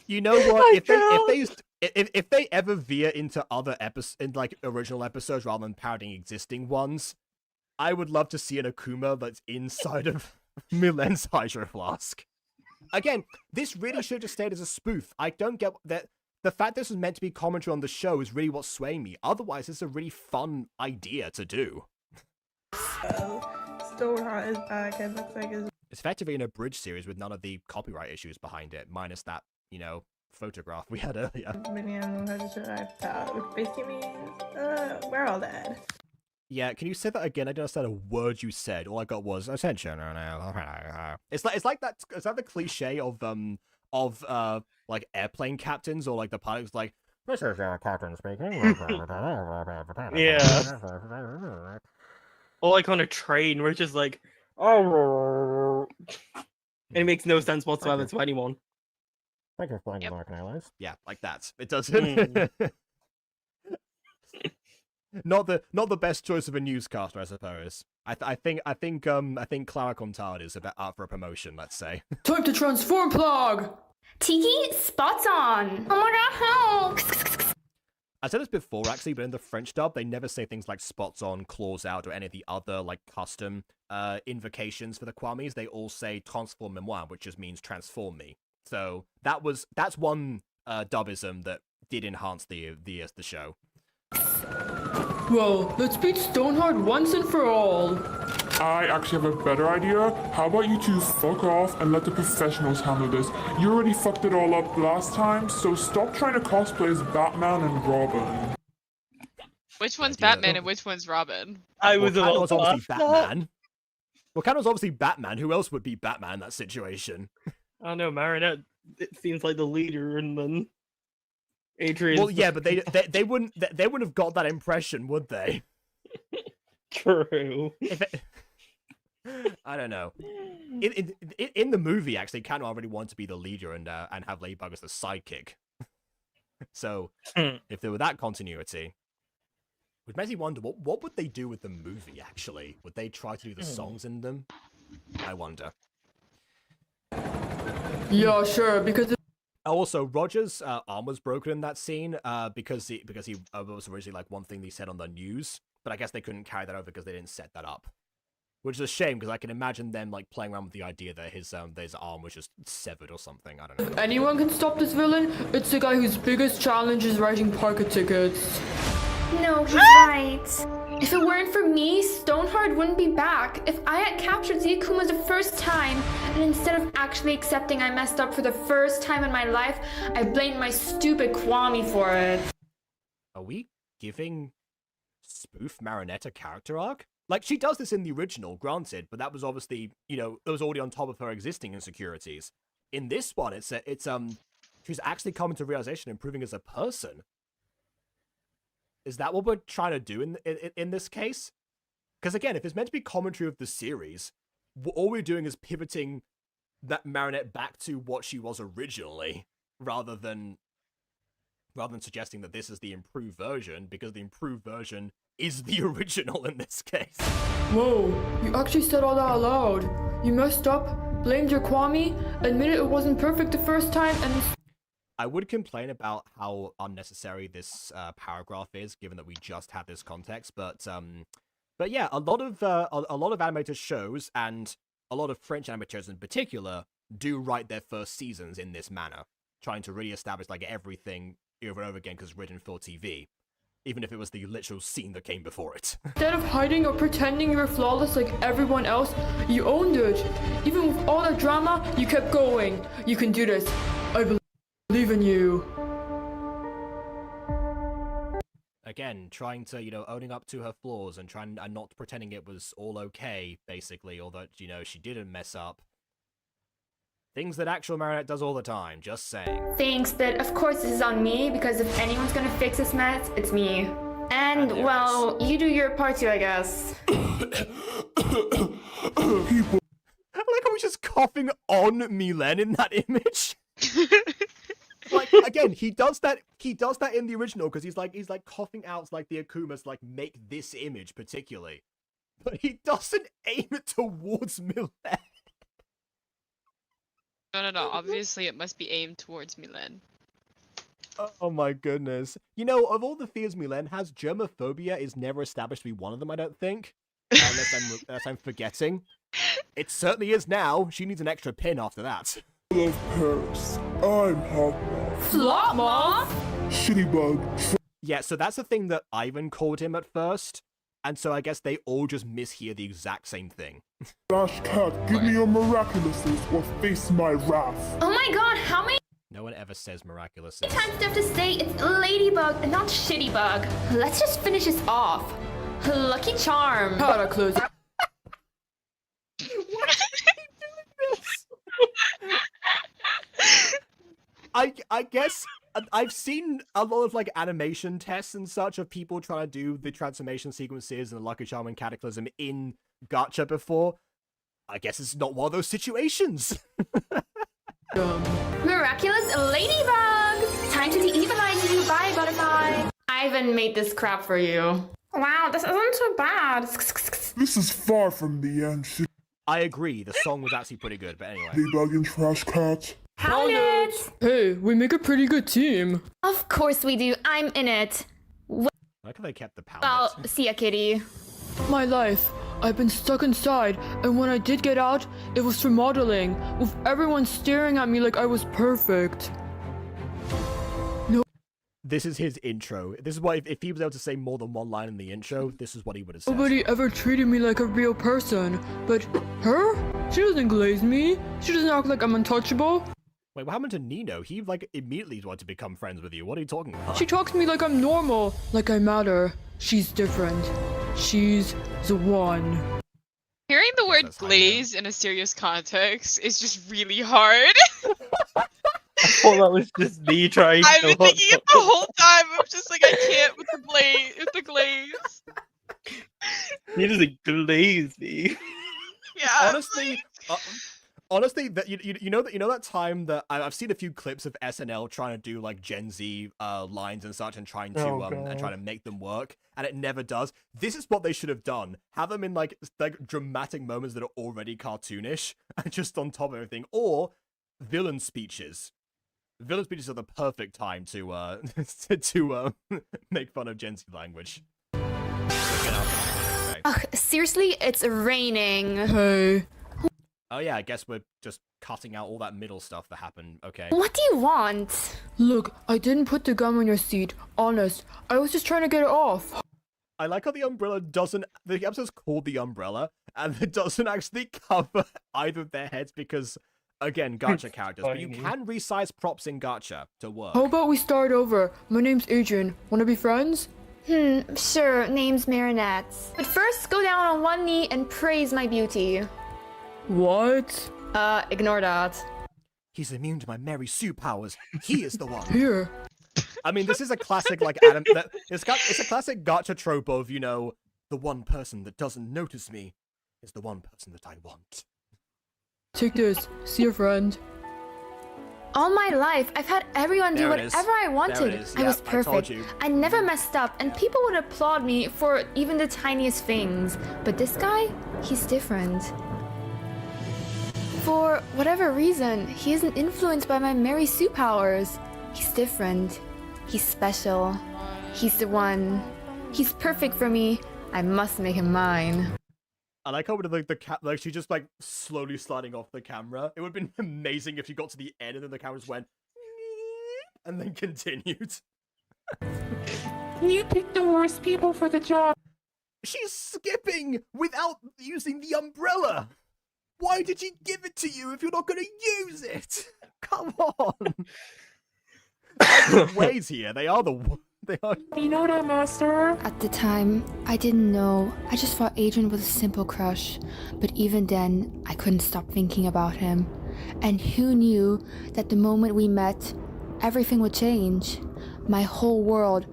You know what? If they ever veer into other like original episodes rather than parodying existing ones, I would love to see an Akuma that's inside of Milen's Hydro Flask. Again, this really should have just stayed as a spoof. I don't get that the fact this was meant to be commentary on the show is really what's swaying me. Otherwise, it's a really fun idea to do. Stoneheart is back. It looks like it's It's effectively an abridged series with none of the copyright issues behind it, minus that, you know, photograph we had earlier. Minion has arrived out, which basically means we're all dead. Yeah, can you say that again? I didn't understand a word you said. All I got was attention. It's like that. Is that the cliche of like airplane captains or like the pilots like this is captain speaking. Yeah. Or like on a train where it's just like oh, and it makes no sense whatsoever to anyone. Thank you for flying American Airlines. Yeah, like that. It doesn't. Not the best choice of a newscaster, I suppose. I think Clara Contard is up for a promotion. Let's say. Time to transform, Plug. Tiki, spots on. Oh my god, help! I said this before, actually, but in the French dub, they never say things like spots on, claws out, or any of the other, like, custom invocations for the Kwamis. They all say transforme-moi, which just means transform me. So that's one dubism that did enhance the show. Well, let's beat Stoneheart once and for all. I actually have a better idea. How about you two fuck off and let the professionals handle this? You already fucked it all up last time, so stop trying to cosplay as Batman and Robin. Which one's Batman and which one's Robin? Wakanda was obviously Batman. Wakanda was obviously Batman. Who else would be Batman in that situation? I don't know, Marinette. It seems like the leader, and then Adrian. Well, yeah, but they wouldn't have got that impression, would they? True. I don't know. In the movie, actually, Kano already wanted to be the leader and have Ladybug as the sidekick. So, if there were that continuity, would makes me wonder what would they do with the movie? Actually, would they try to do the songs in them? I wonder. Yeah, sure. Because also, Roger's arm was broken in that scene because he was originally like one thing they said on the news, but I guess they couldn't carry that over because they didn't set that up. Which is a shame, because I can imagine them like playing around with the idea that his arm was just severed or something. I don't know. if anyone can stop this villain, it's the guy whose biggest challenge is writing parka tickets. No, he's right. If it weren't for me, Stoneheart wouldn't be back. If I had captured the Akumas the first time, and instead of actually accepting I messed up for the first time in my life, I blamed my stupid Kwami for it. Are we giving spoof Marinette a character arc? Like, she does this in the original, granted, but that was obviously, you know, it was already on top of her existing insecurities. In this one, she's actually coming to realization and improving as a person. Is that what we're trying to do in this case? Because again, if it's meant to be commentary of the series, all we're doing is pivoting that Marinette back to what she was originally, rather than suggesting that this is the improved version, because the improved version is the original in this case. Whoa, you actually said all that out loud. You messed up, blamed your Kwami, admitted it wasn't perfect the first time, and... I would complain about how unnecessary this paragraph is, given that we just have this context, but yeah, a lot of animated shows, and a lot of French animators in particular, do write their first seasons in this manner, trying to really establish like everything over and over again because it's written for TV, even if it was the literal scene that came before it. Instead of hiding or pretending you were flawless like everyone else, you owned it. Even with all the drama, you kept going. You can do this. I believe in you. Again, trying to, you know, owning up to her flaws and not pretending it was all okay, basically, or that, you know, she didn't mess up. Things that actual Marinette does all the time, just saying. Thanks, but of course this is on me, because if anyone's gonna fix this mess, it's me. And, well, you do your part too, I guess. I like how he's just coughing on Milen in that image. Like, again, he does that in the original, because he's like coughing out like the Akumas like make this image particularly. But he doesn't aim it towards Milen. No. Obviously, it must be aimed towards Milen. Oh my goodness. You know, of all the fears Milen has, germophobia is never established to be one of them, I don't think. Unless I'm forgetting. It certainly is now. She needs an extra pin after that. Of Paris, I'm Hogwarts. Flop moth? Shitty bug. Yeah, so that's the thing that Ivan called him at first, and so I guess they all just mishear the exact same thing. Dash cat, give me your miraculouses or face my wrath. Oh my god, how many No one ever says miraculous. times do I have to say it's ladybug and not shittybug? Let's just finish this off. Lucky charm. Paraclose. I guess I've seen a lot of like animation tests and such of people trying to do the transformation sequences and the Lucky Charm and Cataclysm in Gacha before. I guess it's not one of those situations. Miraculous ladybug! Time to de-evilize you. Bye, butterfly. Ivan made this crap for you. Wow, this isn't so bad. This is far from the end. Shitty I agree, the song was actually pretty good, but anyway. bug and trash cat. Pound it! Hey, we make a pretty good team. Of course we do. I'm in it. I like how they kept the pound. Well, see ya, kitty. My life. I've been stuck inside, and when I did get out, it was for modeling, with everyone staring at me like I was perfect. This is his intro. This is why if he was able to say more than one line in the intro, this is what he would have said. Nobody ever treated me like a real person, but her? She doesn't glaze me. She doesn't act like I'm untouchable. Wait, what happened to Nino? He like immediately wanted to become friends with you. What are you talking about? She talks to me like I'm normal, like I matter. She's different. She's the one. Hearing the word That's how you know. glaze in a serious context is just really hard. I thought that was just me trying I've so been hard. thinking it the whole time. I'm just like, I can't with the glaze. He doesn't glaze me. Yeah. Honestly, that you know that time that I've seen a few clips of SNL trying to do like Gen Z lines and such and trying to make them work, and it never does. This is what they should have done: have them in like dramatic moments that are already cartoonish, and just on top of everything, or villain speeches. Villain speeches are the perfect time to make fun of Gen Z language. Okay. Ugh, seriously, it's raining. Hey. Oh yeah, I guess we're just cutting out all that middle stuff that happened. Okay. What do you want? Look, I didn't put the gum on your seat. Honest, I was just trying to get it off. I like how the umbrella doesn't. The episode's called The Umbrella, and it doesn't actually cover either of their heads because, again, Gacha characters. But you can resize props in Gacha to work. How about we start over? My name's Adrian. Wanna be friends? Sure, name's Marinette. But first, go down on one knee and praise my beauty. What? Ignore that. He's immune to my Mary Sue powers. He is the one. Here. I mean, this is a classic, like, it's a classic Gacha trope of, you know, the one person that doesn't notice me is the one person that I want. Take this. See your friend. All my life, I've had everyone do There it is. whatever I wanted. There it is. I was Yep, I told perfect. you. I never messed up, and people would applaud me for even the tiniest things. But this guy, he's different. For whatever reason, he isn't influenced by my Mary Sue powers. He's different. He's special. He's the one. He's perfect for me. I must make him mine. I like how like she just like slowly sliding off the camera. It would have been amazing if she got to the end and then the camera just went and then continued. You picked the worst people for the job. She's skipping without using the umbrella. Why did she give it to you if you're not going to use it? Come on. Ways here. They are. You know that, master? At the time, I didn't know. I just thought Adrian was a simple crush. But even then, I couldn't stop thinking about him. And who knew that the moment we met, everything would change? My whole world,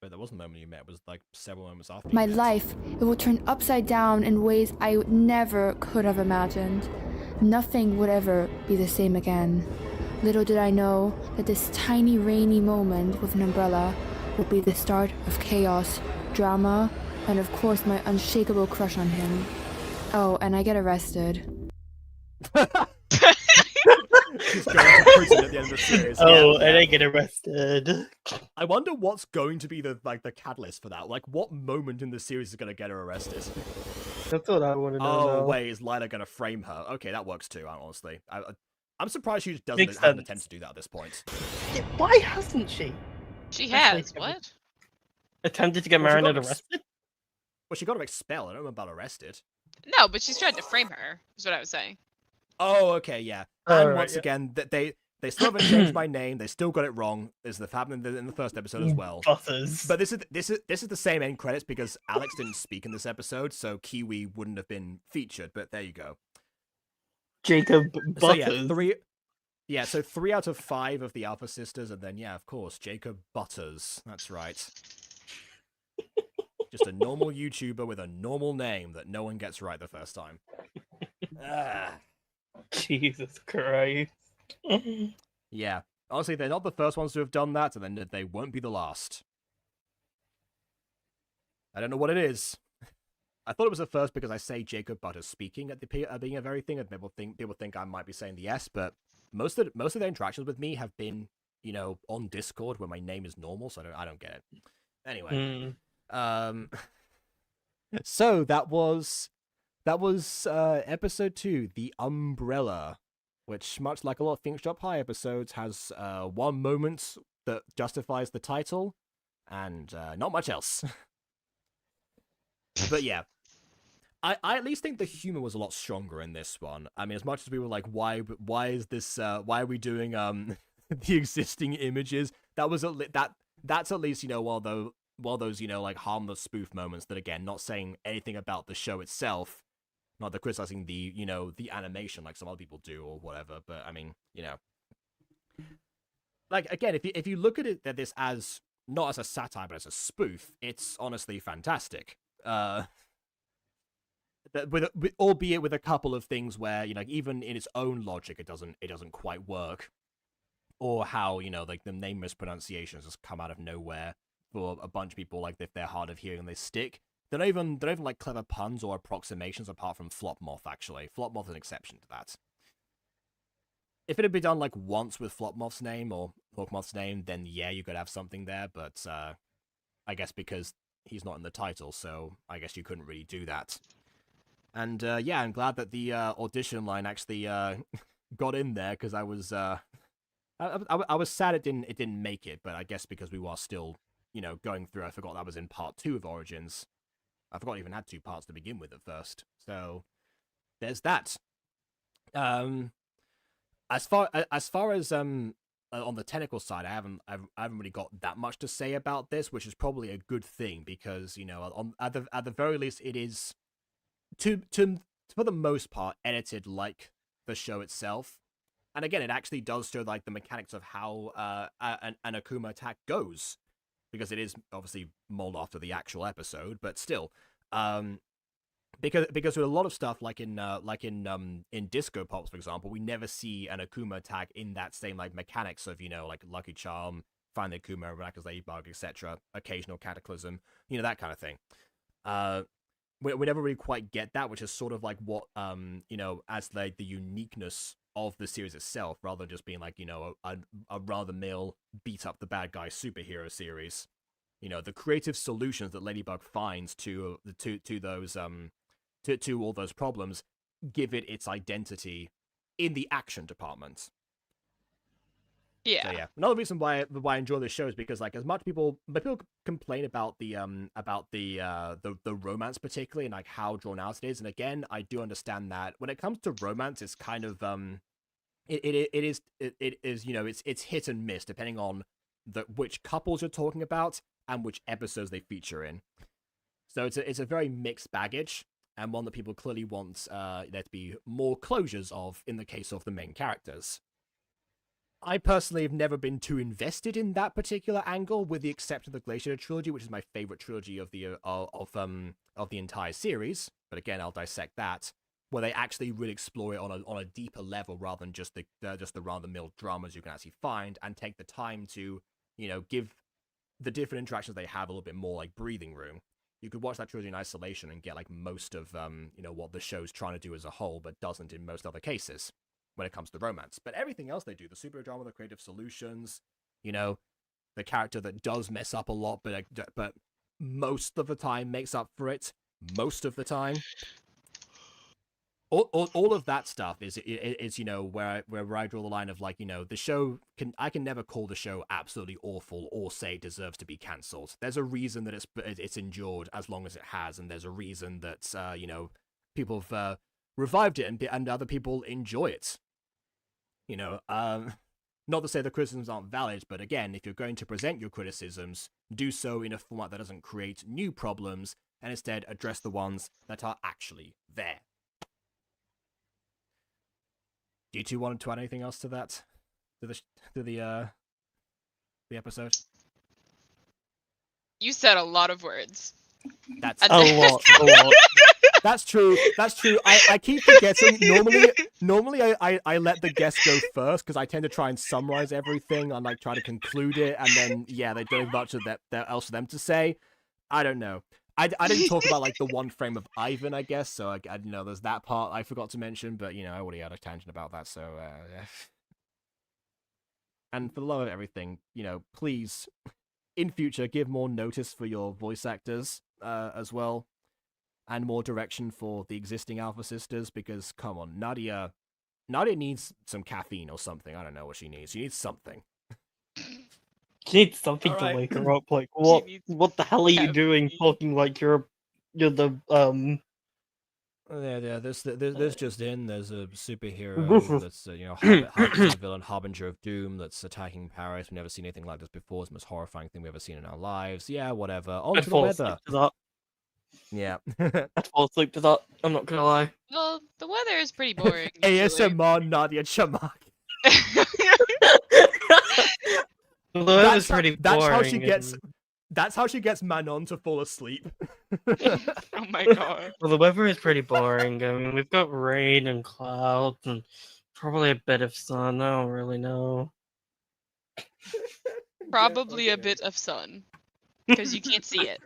But there wasn't a moment you met. It was like several moments after. my you met. life, it would turn upside down in ways I never could have imagined. Nothing would ever be the same again. Little did I know that this tiny rainy moment with an umbrella would be the start of chaos, drama, and of course my unshakable crush on him. Oh, and I get arrested. She's going to prison at the end of the series. Oh, Yeah. and I get arrested. I wonder what's going to be the catalyst for that. Like, what moment in the series is going to get her arrested? That's what I want to know. Oh now. wait, is Lila going to frame her? Okay, that works too. Honestly, I'm surprised she just doesn't Makes have an sense. attempt to do that at this point. Yeah, why hasn't she? She Actually, has, what? Attempted to get Well, she got Marinette ex- arrested? Well, she got him expelled. I don't know about arrested. No, but she's tried to frame her, is what I was saying. Oh, okay, yeah. Oh, And right, once yeah. again, they still haven't changed my name. They still got it wrong. This happened in the first episode as well. Butters. But this is the same end credits because Alex didn't speak in this episode, so Kiwi wouldn't have been featured. But there you go. Jacob So Butters. yeah, so 3 out of 5 of the Alpha Sisters, and then yeah, of course, Jacob Butters. That's right. Just a normal YouTuber with a normal name that no one gets right the first time. Ah. Jesus Christ. Yeah. Honestly, they're not the first ones to have done that, and then they won't be the last. I don't know what it is. I thought it was the first because I say Jacob Butters speaking at the beginning of everything, and people think I might be saying the S, but most of their interactions with me have been, on Discord where my name is normal, so I don't get it. Anyway, so that was episode 2, The Umbrella, which, much like a lot of Think Shop High episodes, has one moment that justifies the title, and not much else. But yeah, I at least think the humor was a lot stronger in this one. I mean, as much as we were like, why is this? Why are we doing the existing images? That's at least while those like harmless spoof moments that, again, not saying anything about the show itself. Not the criticizing the, the animation like some other people do or whatever, but I mean, like, again, if you look at it this as not as a satire but as a spoof, it's honestly fantastic. Albeit with a couple of things where, even in its own logic, it doesn't quite work, or how like the name mispronunciations just come out of nowhere for a bunch of people, like if they're hard of hearing and they stick. They're not even like clever puns or approximations apart from Flopmoth, actually. Flopmoth is an exception to that. If it had been done like once with Flopmoth's name or Hawkmoth's name, then yeah, you could have something there, but I guess because he's not in the title, so I guess you couldn't really do that. And yeah, I'm glad that the audition line actually got in there, because I was sad it didn't make it, but I guess because we were still going through. I forgot that was in part 2 of Origins. I forgot it even had 2 parts to begin with at first. So there's that. As far as on the technical side, I haven't really got that much to say about this, which is probably a good thing, because at the very least it is for the most part edited like the show itself. And again, it actually does show like the mechanics of how an Akuma attack goes, because it is obviously modeled after the actual episode, but still, because with a lot of stuff like in Disco Pops, for example, we never see an Akuma attack in that same like mechanics of like Lucky Charm, Find the Akuma, Miraculous Ladybug, etc., occasional Cataclysm, that kind of thing. We never really quite get that, which is sort of like what as like the uniqueness of the series itself, rather than just being like a run-of-the-mill beat up the bad guy superhero series. The creative solutions that Ladybug finds to those to all those problems give it its identity in the action department. Yeah. So yeah, another reason why I enjoy this show is because, like, as much people complain about the romance particularly, and like how drawn out it is, and again, I do understand that when it comes to romance, it's kind of it is it's hit and miss depending on which couples you're talking about and which episodes they feature in. So it's a very mixed baggage, and one that people clearly want there to be more closures of in the case of the main characters. I personally have never been too invested in that particular angle, with the exception of the Glaciator trilogy, which is my favorite trilogy of the entire series. But again, I'll dissect that, where they actually really explore it on a deeper level rather than just the run-of-the-mill dramas you can actually find, and take the time to give the different interactions they have a little bit more like breathing room. You could watch that trilogy in isolation and get like most of what the show's trying to do as a whole, but doesn't in most other cases when it comes to romance. But everything else they do, the super drama, the creative solutions, the character that does mess up a lot, but most of the time makes up for it. Most of the time. all of that stuff is you know where I draw the line of, like, you know, the show I can never call the show absolutely awful or say it deserves to be cancelled. There's a reason that it's endured as long as it has, and there's a reason that you know, people have revived it and other people enjoy it. You know, not to say the criticisms aren't valid, but again, if you're going to present your criticisms, do so in a format that doesn't create new problems and instead address the ones that are actually there. Do you two want to add anything else to that? To the episode? You said a lot of words. That's A lot. That's true. I keep forgetting. Normally I let the guests go first because I tend to try and summarize everything and like try to conclude it, and then yeah, they don't have much of that else for them to say. I don't know. I didn't talk about like the one frame of Ivan, I guess. So I you know, there's that part I forgot to mention, but you know, I already had a tangent about that. So yeah. And for the love of everything, you know, please, in future, give more notice for your voice actors as well. And more direction for the existing Alpha Sisters, because, come on, Nadia needs some caffeine or something. I don't know what she needs. She needs something. She needs something to wake her up. Like, what the hell are you doing talking like you're the, Yeah, there's just there's a superhero that's, you know, villain, Harbinger of Doom, that's attacking Paris. We've never seen anything like this before. It's the most horrifying thing we've ever seen in our lives. Yeah, whatever. On to the weather. Yeah. I'd fall asleep to that. I'm not gonna lie. Well, the weather is pretty boring. ASMR Nadia Chamak. The weather's pretty boring. That's how she gets Manon to fall asleep. Oh my god. Well, the weather is pretty boring. I mean, we've got rain and clouds and probably a bit of sun. I don't really know. Probably a bit of sun. Because you can't see it.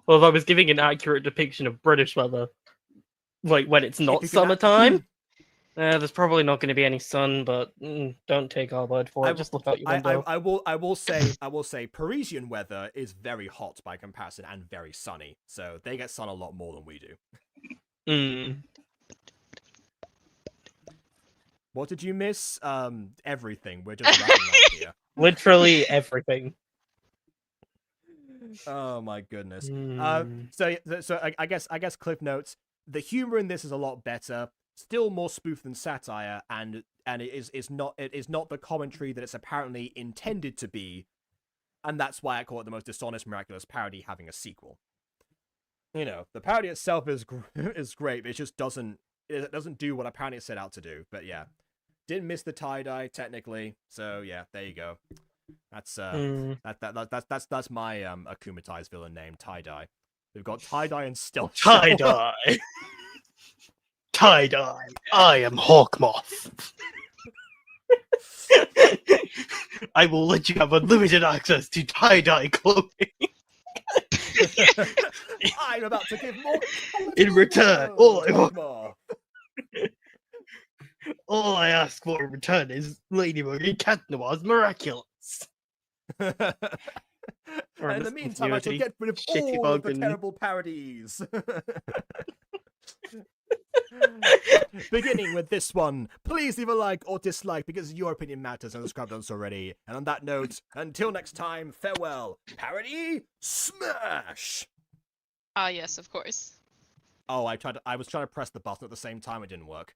Well, if I was giving an accurate depiction of British weather, like when it's not summertime, there's probably not going to be any sun. But don't take our word for it. Just look out your window. I will say, Parisian weather is very hot by comparison and very sunny. So they get sun a lot more than we do. What did you miss? Everything. We're just wrapping up here. Literally everything. Oh my goodness. So I guess Cliff notes, the humor in this is a lot better, still more spoof than satire, and it is not the commentary that it's apparently intended to be, and that's why I call it the most dishonest Miraculous parody having a sequel. You know, the parody itself is great, but it just doesn't do what apparently it set out to do. But yeah, didn't miss the tie-dye technically, so yeah, there you go. That's that's my akumatized villain name, Tie-Dye. We've got Tie-Dye and Stealth. Tie-Dye. Tie-Dye. I am Hawkmoth. I will let you have unlimited access to tie-dye clothing. I'm about to give more. In return, all I ask for in return is Ladybug and Cat Noir's Miraculous. And in the meantime, I shall get rid of all of the terrible parodies. Beginning with this one, please leave a like or dislike because your opinion matters and subscribe to us already. And on that note, until next time, farewell. Parody smash! Ah, yes, of course. Oh, I was trying to press the button at the same time, it didn't work.